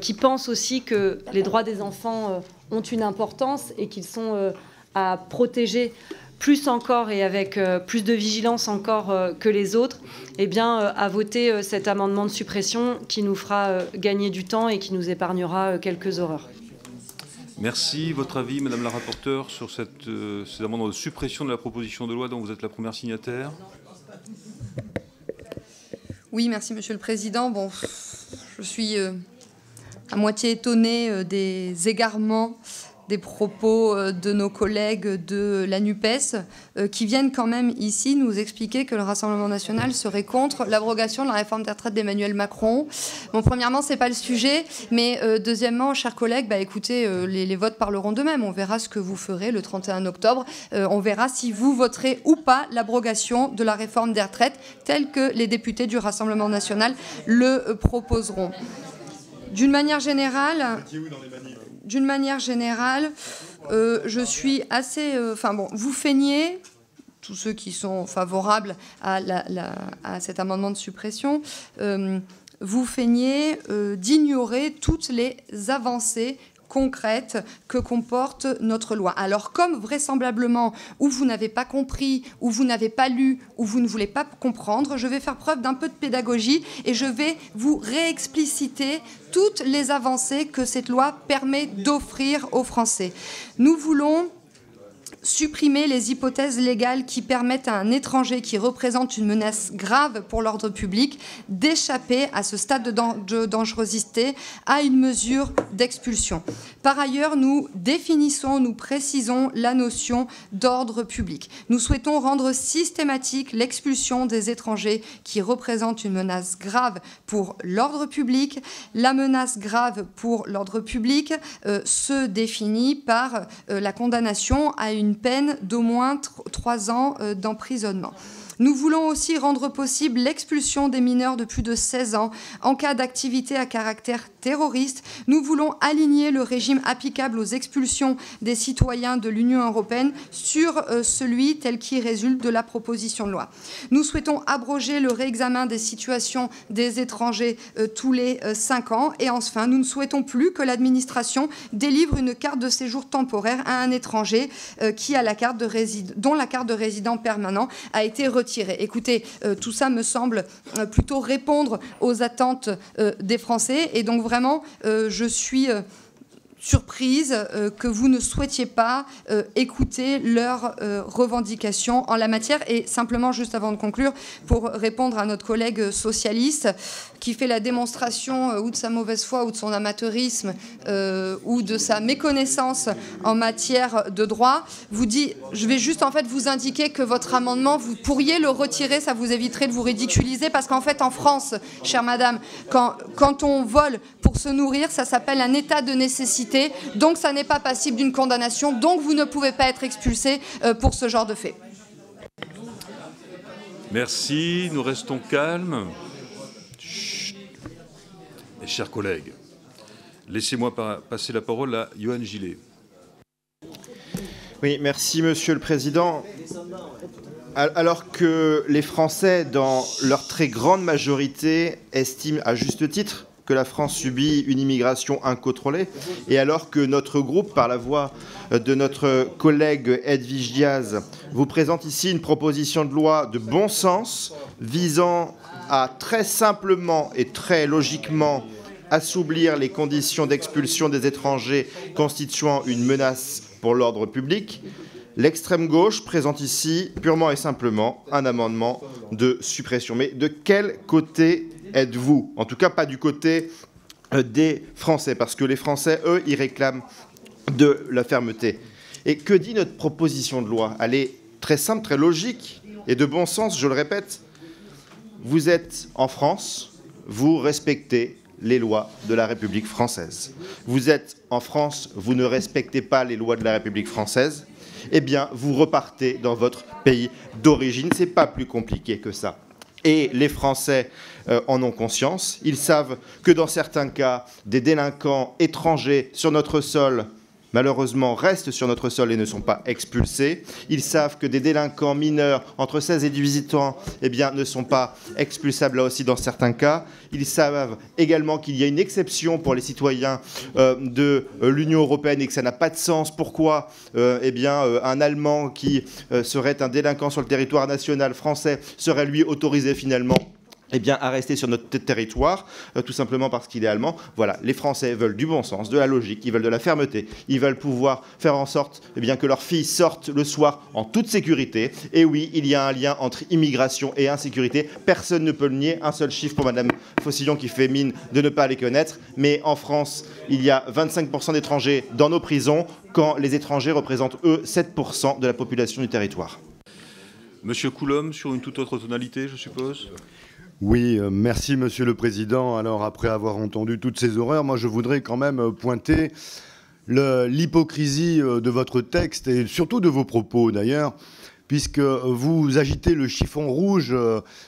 qui pensent aussi que les droits des enfants ont une importance et qu'ils sont à protéger plus encore et avec plus de vigilance encore que les autres, eh bien, à voter cet amendement de suppression qui nous fera gagner du temps et qui nous épargnera quelques horreurs. Merci. Votre avis, Madame la rapporteure, sur ces amendements de suppression de la proposition de loi dont vous êtes la première signataire? Oui, merci Monsieur le Président. Bon, je suis à moitié étonnée des égarements des propos de nos collègues de la NUPES qui viennent quand même ici nous expliquer que le Rassemblement national serait contre l'abrogation de la réforme des retraites d'Emmanuel Macron. Bon, premièrement, c'est pas le sujet, mais deuxièmement, chers collègues, bah, écoutez, les votes parleront d'eux-mêmes. On verra ce que vous ferez le 31 octobre. On verra si vous voterez ou pas l'abrogation de la réforme des retraites telle que les députés du Rassemblement national le proposeront. D'une manière générale, je suis assez... Enfin bon, vous feignez, tous ceux qui sont favorables à cet amendement de suppression, vous feignez d'ignorer toutes les avancées concrètes que comporte notre loi. Alors, comme vraisemblablement, ou vous n'avez pas compris, ou vous n'avez pas lu, ou vous ne voulez pas comprendre, je vais faire preuve d'un peu de pédagogie et je vais vous réexpliciter toutes les avancées que cette loi permet d'offrir aux Français. Nous voulons supprimer les hypothèses légales qui permettent à un étranger qui représente une menace grave pour l'ordre public d'échapper à ce stade de dangerosité à une mesure d'expulsion. Par ailleurs, nous définissons, nous précisons la notion d'ordre public. Nous souhaitons rendre systématique l'expulsion des étrangers qui représentent une menace grave pour l'ordre public. La menace grave pour l'ordre public se définit par la condamnation à une peine d'au moins 3 ans d'emprisonnement. Nous voulons aussi rendre possible l'expulsion des mineurs de plus de 16 ans en cas d'activité à caractère terroriste. Nous voulons aligner le régime applicable aux expulsions des citoyens de l'Union européenne sur celui tel qu'il résulte de la proposition de loi. Nous souhaitons abroger le réexamen des situations des étrangers tous les 5 ans. Et enfin, nous ne souhaitons plus que l'administration délivre une carte de séjour temporaire à un étranger dont la carte de résident permanent a été retirée. Écoutez, tout ça me semble plutôt répondre aux attentes des Français. Et donc vraiment, je suis surprise que vous ne souhaitiez pas écouter leurs revendications en la matière. Et simplement, juste avant de conclure, pour répondre à notre collègue socialiste qui fait la démonstration ou de sa mauvaise foi ou de son amateurisme ou de sa méconnaissance en matière de droit, vous dit, je vais juste en fait vous indiquer que votre amendement, vous pourriez le retirer, ça vous éviterait de vous ridiculiser, parce qu'en fait en France, chère madame, quand on vole pour se nourrir, ça s'appelle un état de nécessité, donc ça n'est pas passible d'une condamnation, donc vous ne pouvez pas être expulsé pour ce genre de fait. Merci, nous restons calmes. Chut. Mes chers collègues, laissez-moi passer la parole à Johan Gillet. Oui, merci Monsieur le Président. Alors que les Français, dans leur très grande majorité, estiment à juste titre que la France subit une immigration incontrôlée, et alors que notre groupe, par la voix de notre collègue Edwige Diaz, vous présente ici une proposition de loi de bon sens visant à très simplement et très logiquement assouplir les conditions d'expulsion des étrangers constituant une menace pour l'ordre public, l'extrême gauche présente ici purement et simplement un amendement de suppression. Mais de quel côté êtes-vous? En tout cas, pas du côté des Français, parce que les Français, eux, ils réclament de la fermeté. Et que dit notre proposition de loi? Elle est très simple, très logique et de bon sens, je le répète. Vous êtes en France, vous respectez les lois de la République française. Vous êtes en France, vous ne respectez pas les lois de la République française, eh bien, vous repartez dans votre pays d'origine. Ce n'est pas plus compliqué que ça. Et les Français en ont conscience. Ils savent que dans certains cas, des délinquants étrangers sur notre sol, malheureusement, restent sur notre sol et ne sont pas expulsés. Ils savent que des délinquants mineurs entre 16 et 18 ans eh bien, ne sont pas expulsables là aussi dans certains cas. Ils savent également qu'il y a une exception pour les citoyens de l'Union européenne et que ça n'a pas de sens. Pourquoi eh bien, un Allemand qui serait un délinquant sur le territoire national français serait lui autorisé finalement eh bien, à rester sur notre territoire, tout simplement parce qu'il est allemand. Voilà, les Français veulent du bon sens, de la logique, ils veulent de la fermeté, ils veulent pouvoir faire en sorte eh bien, que leurs filles sortent le soir en toute sécurité. Et oui, il y a un lien entre immigration et insécurité. Personne ne peut le nier. Un seul chiffre pour Madame Faucillon qui fait mine de ne pas les connaître. Mais en France, il y a 25% d'étrangers dans nos prisons, quand les étrangers représentent, eux, 7% de la population du territoire. Monsieur Coulombe, sur une toute autre tonalité, je suppose. Oui, merci Monsieur le Président. Alors après avoir entendu toutes ces horreurs, moi je voudrais quand même pointer l'hypocrisie de votre texte et surtout de vos propos d'ailleurs, puisque vous agitez le chiffon rouge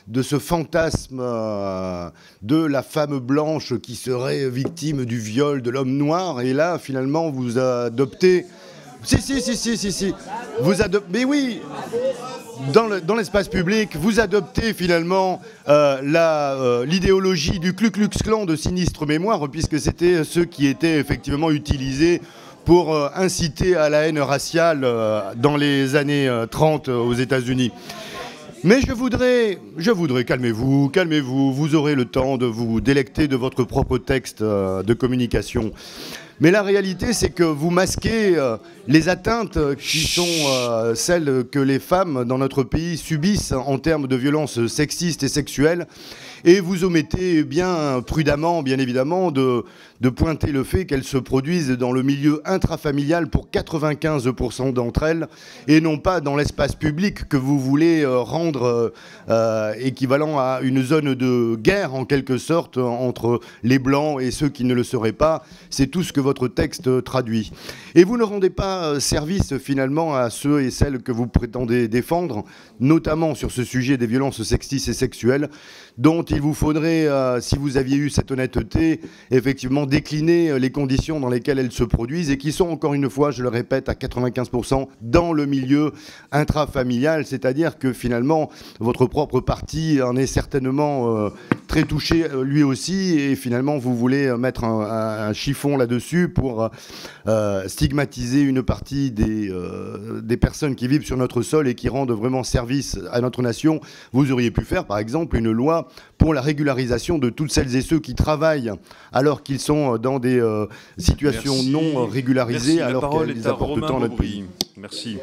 de ce fantasme de la femme blanche qui serait victime du viol de l'homme noir, et là finalement vous adoptez... Si. Vous adoptez... Mais oui, dans l'espace public, vous adoptez finalement l'idéologie du Ku Klux Klan de sinistre mémoire, puisque c'était ceux qui étaient effectivement utilisés pour inciter à la haine raciale dans les années 30 aux États-Unis. Mais je voudrais, calmez-vous, vous aurez le temps de vous délecter de votre propre texte de communication. Mais la réalité, c'est que vous masquez les atteintes qui sont celles que les femmes dans notre pays subissent en termes de violences sexistes et sexuelles. Et vous omettez bien prudemment, bien évidemment, de pointer le fait qu'elles se produisent dans le milieu intrafamilial pour 95% d'entre elles, et non pas dans l'espace public que vous voulez rendre équivalent à une zone de guerre, en quelque sorte, entre les Blancs et ceux qui ne le seraient pas. C'est tout ce que votre texte traduit. Et vous ne rendez pas service, finalement, à ceux et celles que vous prétendez défendre, notamment sur ce sujet des violences sexistes et sexuelles, dont il vous faudrait, si vous aviez eu cette honnêteté, effectivement décliner les conditions dans lesquelles elles se produisent et qui sont, encore une fois, je le répète, à 95% dans le milieu intrafamilial, c'est-à-dire que finalement, votre propre parti en est certainement très touché lui aussi, et finalement, vous voulez mettre un chiffon là-dessus là-dessus pour stigmatiser une partie des personnes qui vivent sur notre sol et qui rendent vraiment service à notre nation. Vous auriez pu faire, par exemple, une loi pour la régularisation de toutes celles et ceux qui travaillent alors qu'ils sont dans des situations non régularisées, alors qu'ils apportent tant à notre pays. Merci.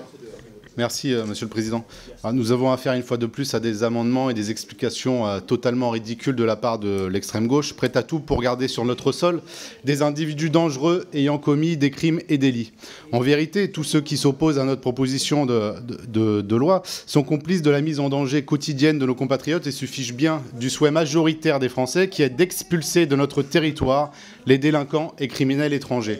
Merci, Monsieur le Président. Nous avons affaire une fois de plus à des amendements et des explications totalement ridicules de la part de l'extrême gauche, prête à tout pour garder sur notre sol des individus dangereux ayant commis des crimes et délits. En vérité, tous ceux qui s'opposent à notre proposition de loi sont complices de la mise en danger quotidienne de nos compatriotes et se fichent bien du souhait majoritaire des Français qui est d'expulser de notre territoire les délinquants et criminels étrangers.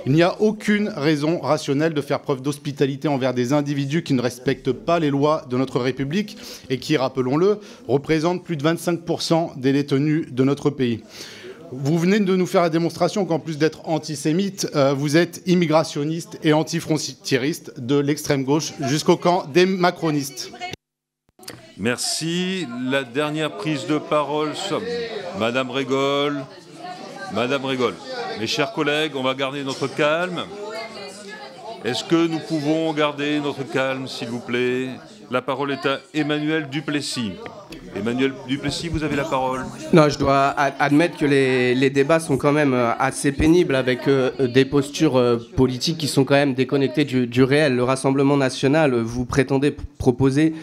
Il n'y a aucune raison rationnelle de faire preuve d'hospitalité envers des individus qui ne respectent pas les lois de notre République et qui, rappelons-le, représentent plus de 25% des détenus de notre pays. Vous venez de nous faire la démonstration qu'en plus d'être antisémite, vous êtes immigrationniste et antifrontiériste de l'extrême gauche jusqu'au camp des macronistes. Merci. La dernière prise de parole, Madame Régol. Madame Régol. Mes chers collègues, on va garder notre calme. Est-ce que nous pouvons garder notre calme, s'il vous plaît? La parole est à Emmanuel Duplessis. Emmanuel Duplessis, vous avez la parole. Non, je dois admettre que les débats sont quand même assez pénibles avec des postures politiques qui sont quand même déconnectées du réel. Le Rassemblement national, vous prétendez proposer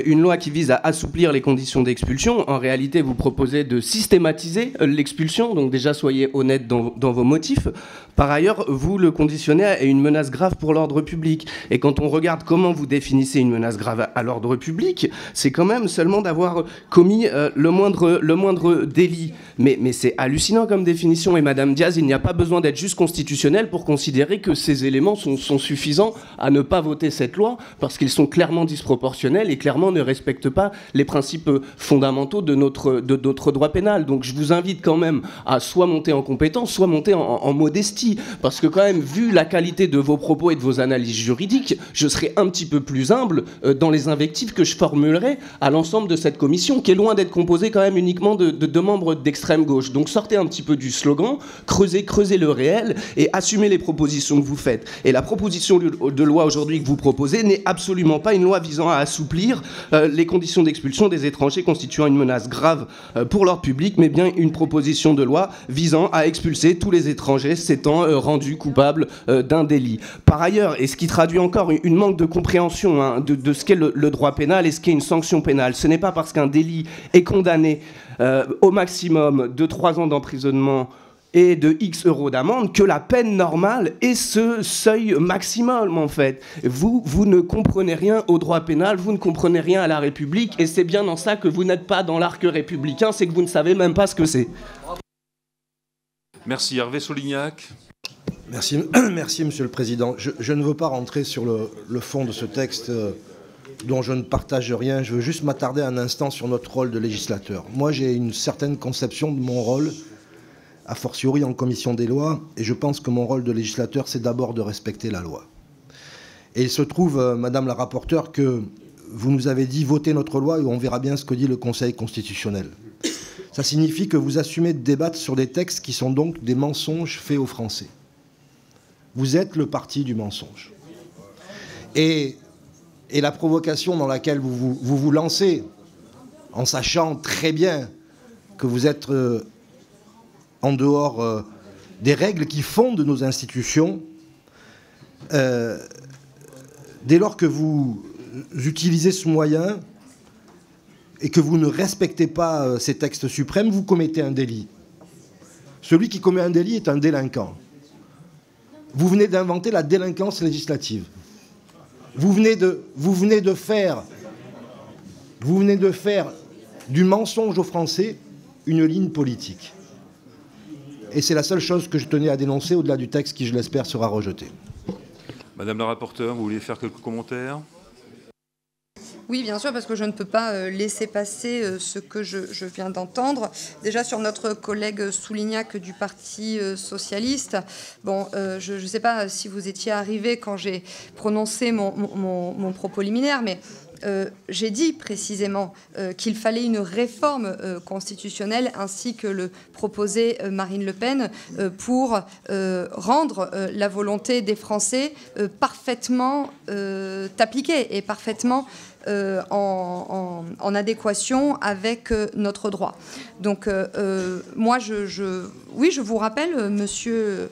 une loi qui vise à assouplir les conditions d'expulsion. En réalité, vous proposez de systématiser l'expulsion. Donc déjà, soyez honnête dans vos motifs. Par ailleurs, vous le conditionnez à une menace grave pour l'ordre public. Et quand on regarde comment vous définissez une menace grave à l'ordre public, c'est quand même seulement d'avoir commis le moindre délit. Mais c'est hallucinant comme définition. Et Madame Diaz, il n'y a pas besoin d'être juste constitutionnel pour considérer que ces éléments sont suffisants à ne pas voter cette loi, parce qu'ils sont clairement disproportionnels et clairement ne respectent pas les principes fondamentaux de notre droit pénal. Donc je vous invite quand même à soit monter en compétence, soit monter en modestie. Parce que quand même, vu la qualité de vos propos et de vos analyses juridiques, je serai un petit peu plus humble dans les invectives que je formulerai à l'ensemble de cette commission, qui est loin d'être composée quand même uniquement de membres d'extrême gauche. Donc sortez un petit peu du slogan, creusez le réel et assumez les propositions que vous faites. Et la proposition de loi aujourd'hui que vous proposez n'est absolument pas une loi visant à assouplir les conditions d'expulsion des étrangers constituant une menace grave pour l'ordre public, mais bien une proposition de loi visant à expulser tous les étrangers s'étant rendus coupables d'un délit. Par ailleurs, et ce qui traduit encore une manque de compréhension de ce qu'est le droit pénal et ce qu'est une sanction pénale, ce n'est pas parce qu'un délit est condamné au maximum de 3 ans d'emprisonnement et de X euros d'amende que la peine normale est ce seuil maximum, en fait. Vous ne comprenez rien au droit pénal, vous ne comprenez rien à la République, et c'est bien dans ça que vous n'êtes pas dans l'arc républicain, c'est que vous ne savez même pas ce que c'est. Merci. Hervé Solignac. Merci, Monsieur le Président. Je ne veux pas rentrer sur le fond de ce texte dont je ne partage rien. Je veux juste m'attarder un instant sur notre rôle de législateur. Moi, j'ai une certaine conception de mon rôle, a fortiori en commission des lois, et je pense que mon rôle de législateur, c'est d'abord de respecter la loi. Et il se trouve, Madame la rapporteure, que vous nous avez dit votez notre loi et on verra bien ce que dit le Conseil constitutionnel. Ça signifie que vous assumez de débattre sur des textes qui sont donc des mensonges faits aux Français. Vous êtes le parti du mensonge. Et la provocation dans laquelle vous lancez, en sachant très bien que vous êtes en dehors des règles qui fondent nos institutions, dès lors que vous utilisez ce moyen et que vous ne respectez pas ces textes suprêmes, vous commettez un délit. Celui qui commet un délit est un délinquant. Vous venez d'inventer la délinquance législative. Vous venez de faire du mensonge aux Français une ligne politique. Et c'est la seule chose que je tenais à dénoncer au-delà du texte qui, je l'espère, sera rejeté. Madame la rapporteure, vous voulez faire quelques commentaires ? Oui, bien sûr, parce que je ne peux pas laisser passer ce que je viens d'entendre. Déjà, sur notre collègue Soulignac du Parti socialiste, bon, je ne sais pas si vous étiez arrivé quand j'ai prononcé mon propos liminaire, mais j'ai dit précisément qu'il fallait une réforme constitutionnelle, ainsi que le proposait Marine Le Pen, pour rendre la volonté des Français parfaitement appliquée et parfaitement en adéquation avec notre droit. Donc, moi, oui, je vous rappelle, monsieur...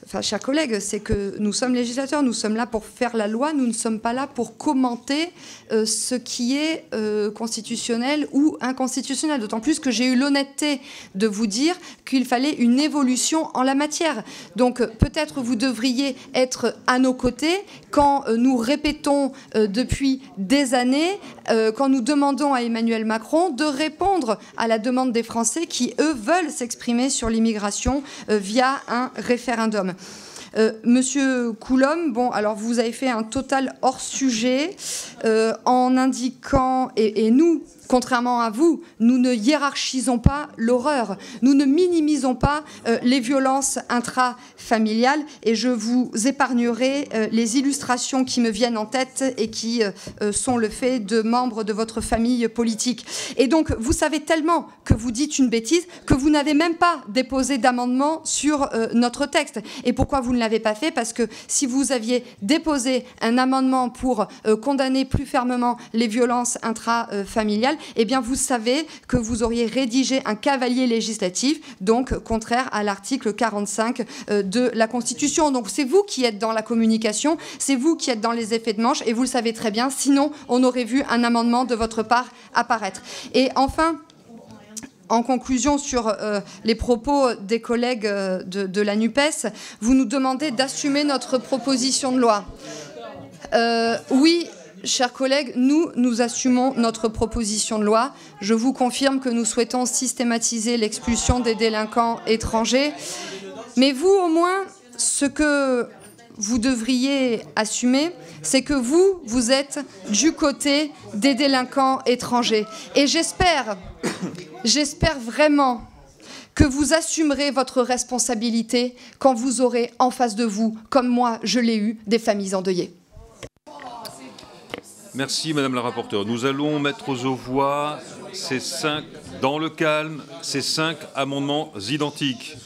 Enfin, chers collègues, c'est que nous sommes législateurs, nous sommes là pour faire la loi, nous ne sommes pas là pour commenter ce qui est constitutionnel ou inconstitutionnel. D'autant plus que j'ai eu l'honnêteté de vous dire qu'il fallait une évolution en la matière. Donc peut-être vous devriez être à nos côtés quand nous répétons depuis des années, quand nous demandons à Emmanuel Macron de répondre à la demande des Français qui, eux, veulent s'exprimer sur l'immigration via un référendum. Monsieur Coulombe, bon, alors vous avez fait un total hors-sujet en indiquant, et nous, contrairement à vous, nous ne hiérarchisons pas l'horreur, nous ne minimisons pas les violences intrafamiliales, et je vous épargnerai les illustrations qui me viennent en tête et qui sont le fait de membres de votre famille politique. Et donc, vous savez tellement que vous dites une bêtise que vous n'avez même pas déposé d'amendement sur notre texte. Et pourquoi vous ne l'avez pas fait? Parce que si vous aviez déposé un amendement pour condamner plus fermement les violences intrafamiliales, eh bien vous savez que vous auriez rédigé un cavalier législatif, donc contraire à l'article 45 de la Constitution. Donc c'est vous qui êtes dans la communication, c'est vous qui êtes dans les effets de manche, et vous le savez très bien, sinon on aurait vu un amendement de votre part apparaître. Et enfin, en conclusion sur les propos des collègues de la NUPES, vous nous demandez d'assumer notre proposition de loi. Oui, chers collègues, nous assumons notre proposition de loi. Je vous confirme que nous souhaitons systématiser l'expulsion des délinquants étrangers. Mais vous, au moins, ce que vous devriez assumer, c'est que vous êtes du côté des délinquants étrangers. Et j'espère vraiment que vous assumerez votre responsabilité quand vous aurez en face de vous, comme moi je l'ai eu, des familles endeuillées. Merci Madame la rapporteure. Nous allons mettre aux voix dans le calme, ces 5 amendements identiques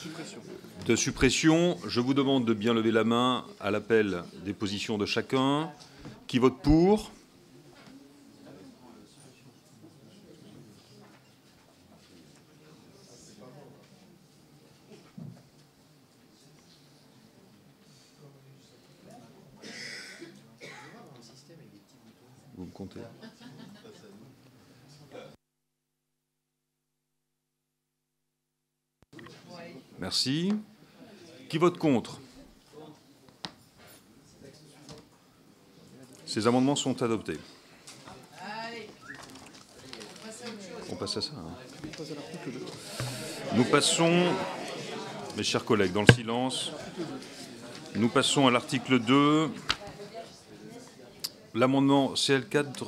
de suppression. Je vous demande de bien lever la main à l'appel des positions de chacun. Qui vote pour? Vous me comptez? Merci. Qui vote contre? Ces amendements sont adoptés. On passe à ça. Hein. Nous passons, mes chers collègues, dans le silence, nous passons à l'article 2. L'amendement CL4,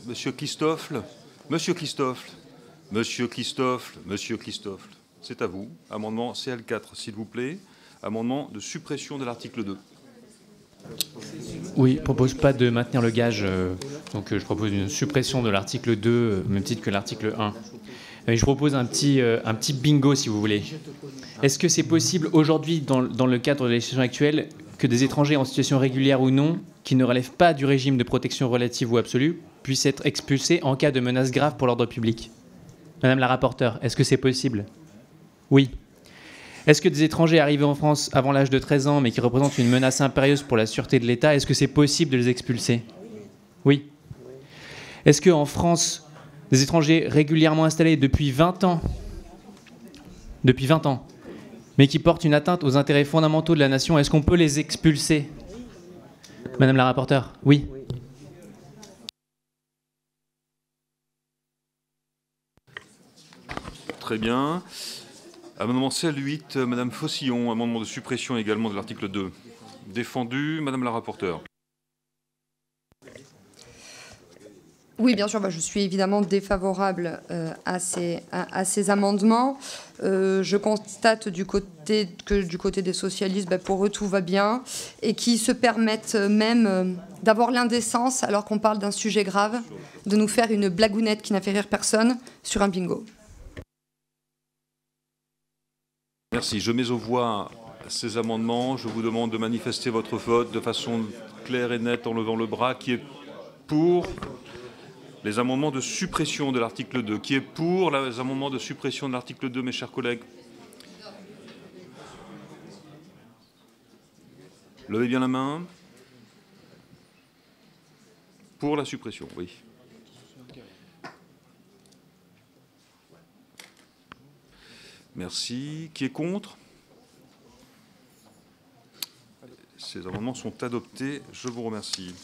Monsieur Christoffel, c'est à vous. Amendement CL4, s'il vous plaît. Amendement de suppression de l'article 2. Oui, je ne propose pas de maintenir le gage, donc je propose une suppression de l'article 2, même titre que l'article 1. Je propose un petit bingo, si vous voulez. Est-ce que c'est possible aujourd'hui, dans le cadre de la législation actuelle, que des étrangers en situation régulière ou non, qui ne relèvent pas du régime de protection relative ou absolue, puissent être expulsés en cas de menace grave pour l'ordre public? Madame la rapporteure, est-ce que c'est possible? Oui. Est-ce que des étrangers arrivés en France avant l'âge de 13 ans, mais qui représentent une menace impérieuse pour la sûreté de l'État, est-ce que c'est possible de les expulser? Oui. Est-ce qu'en France, des étrangers régulièrement installés depuis 20 ans, mais qui portent une atteinte aux intérêts fondamentaux de la nation, est-ce qu'on peut les expulser? Madame la rapporteure, oui. Très bien. Amendement CL8, Madame Faucillon, amendement de suppression également de l'article 2. Défendu, Madame la rapporteure. Oui, bien sûr, je suis évidemment défavorable à ces amendements. Je constate que du côté des socialistes, pour eux, tout va bien et qui se permettent même d'avoir l'indécence, alors qu'on parle d'un sujet grave, de nous faire une blagounette qui n'a fait rire personne sur un bingo. Merci. Je mets aux voix ces amendements. Je vous demande de manifester votre vote de façon claire et nette en levant le bras. Qui est pour les amendements de suppression de l'article 2? Qui est pour les amendements de suppression de l'article 2, mes chers collègues? Levez bien la main. Pour la suppression, oui. Merci. Qui est contre? Ces amendements sont adoptés. Je vous remercie.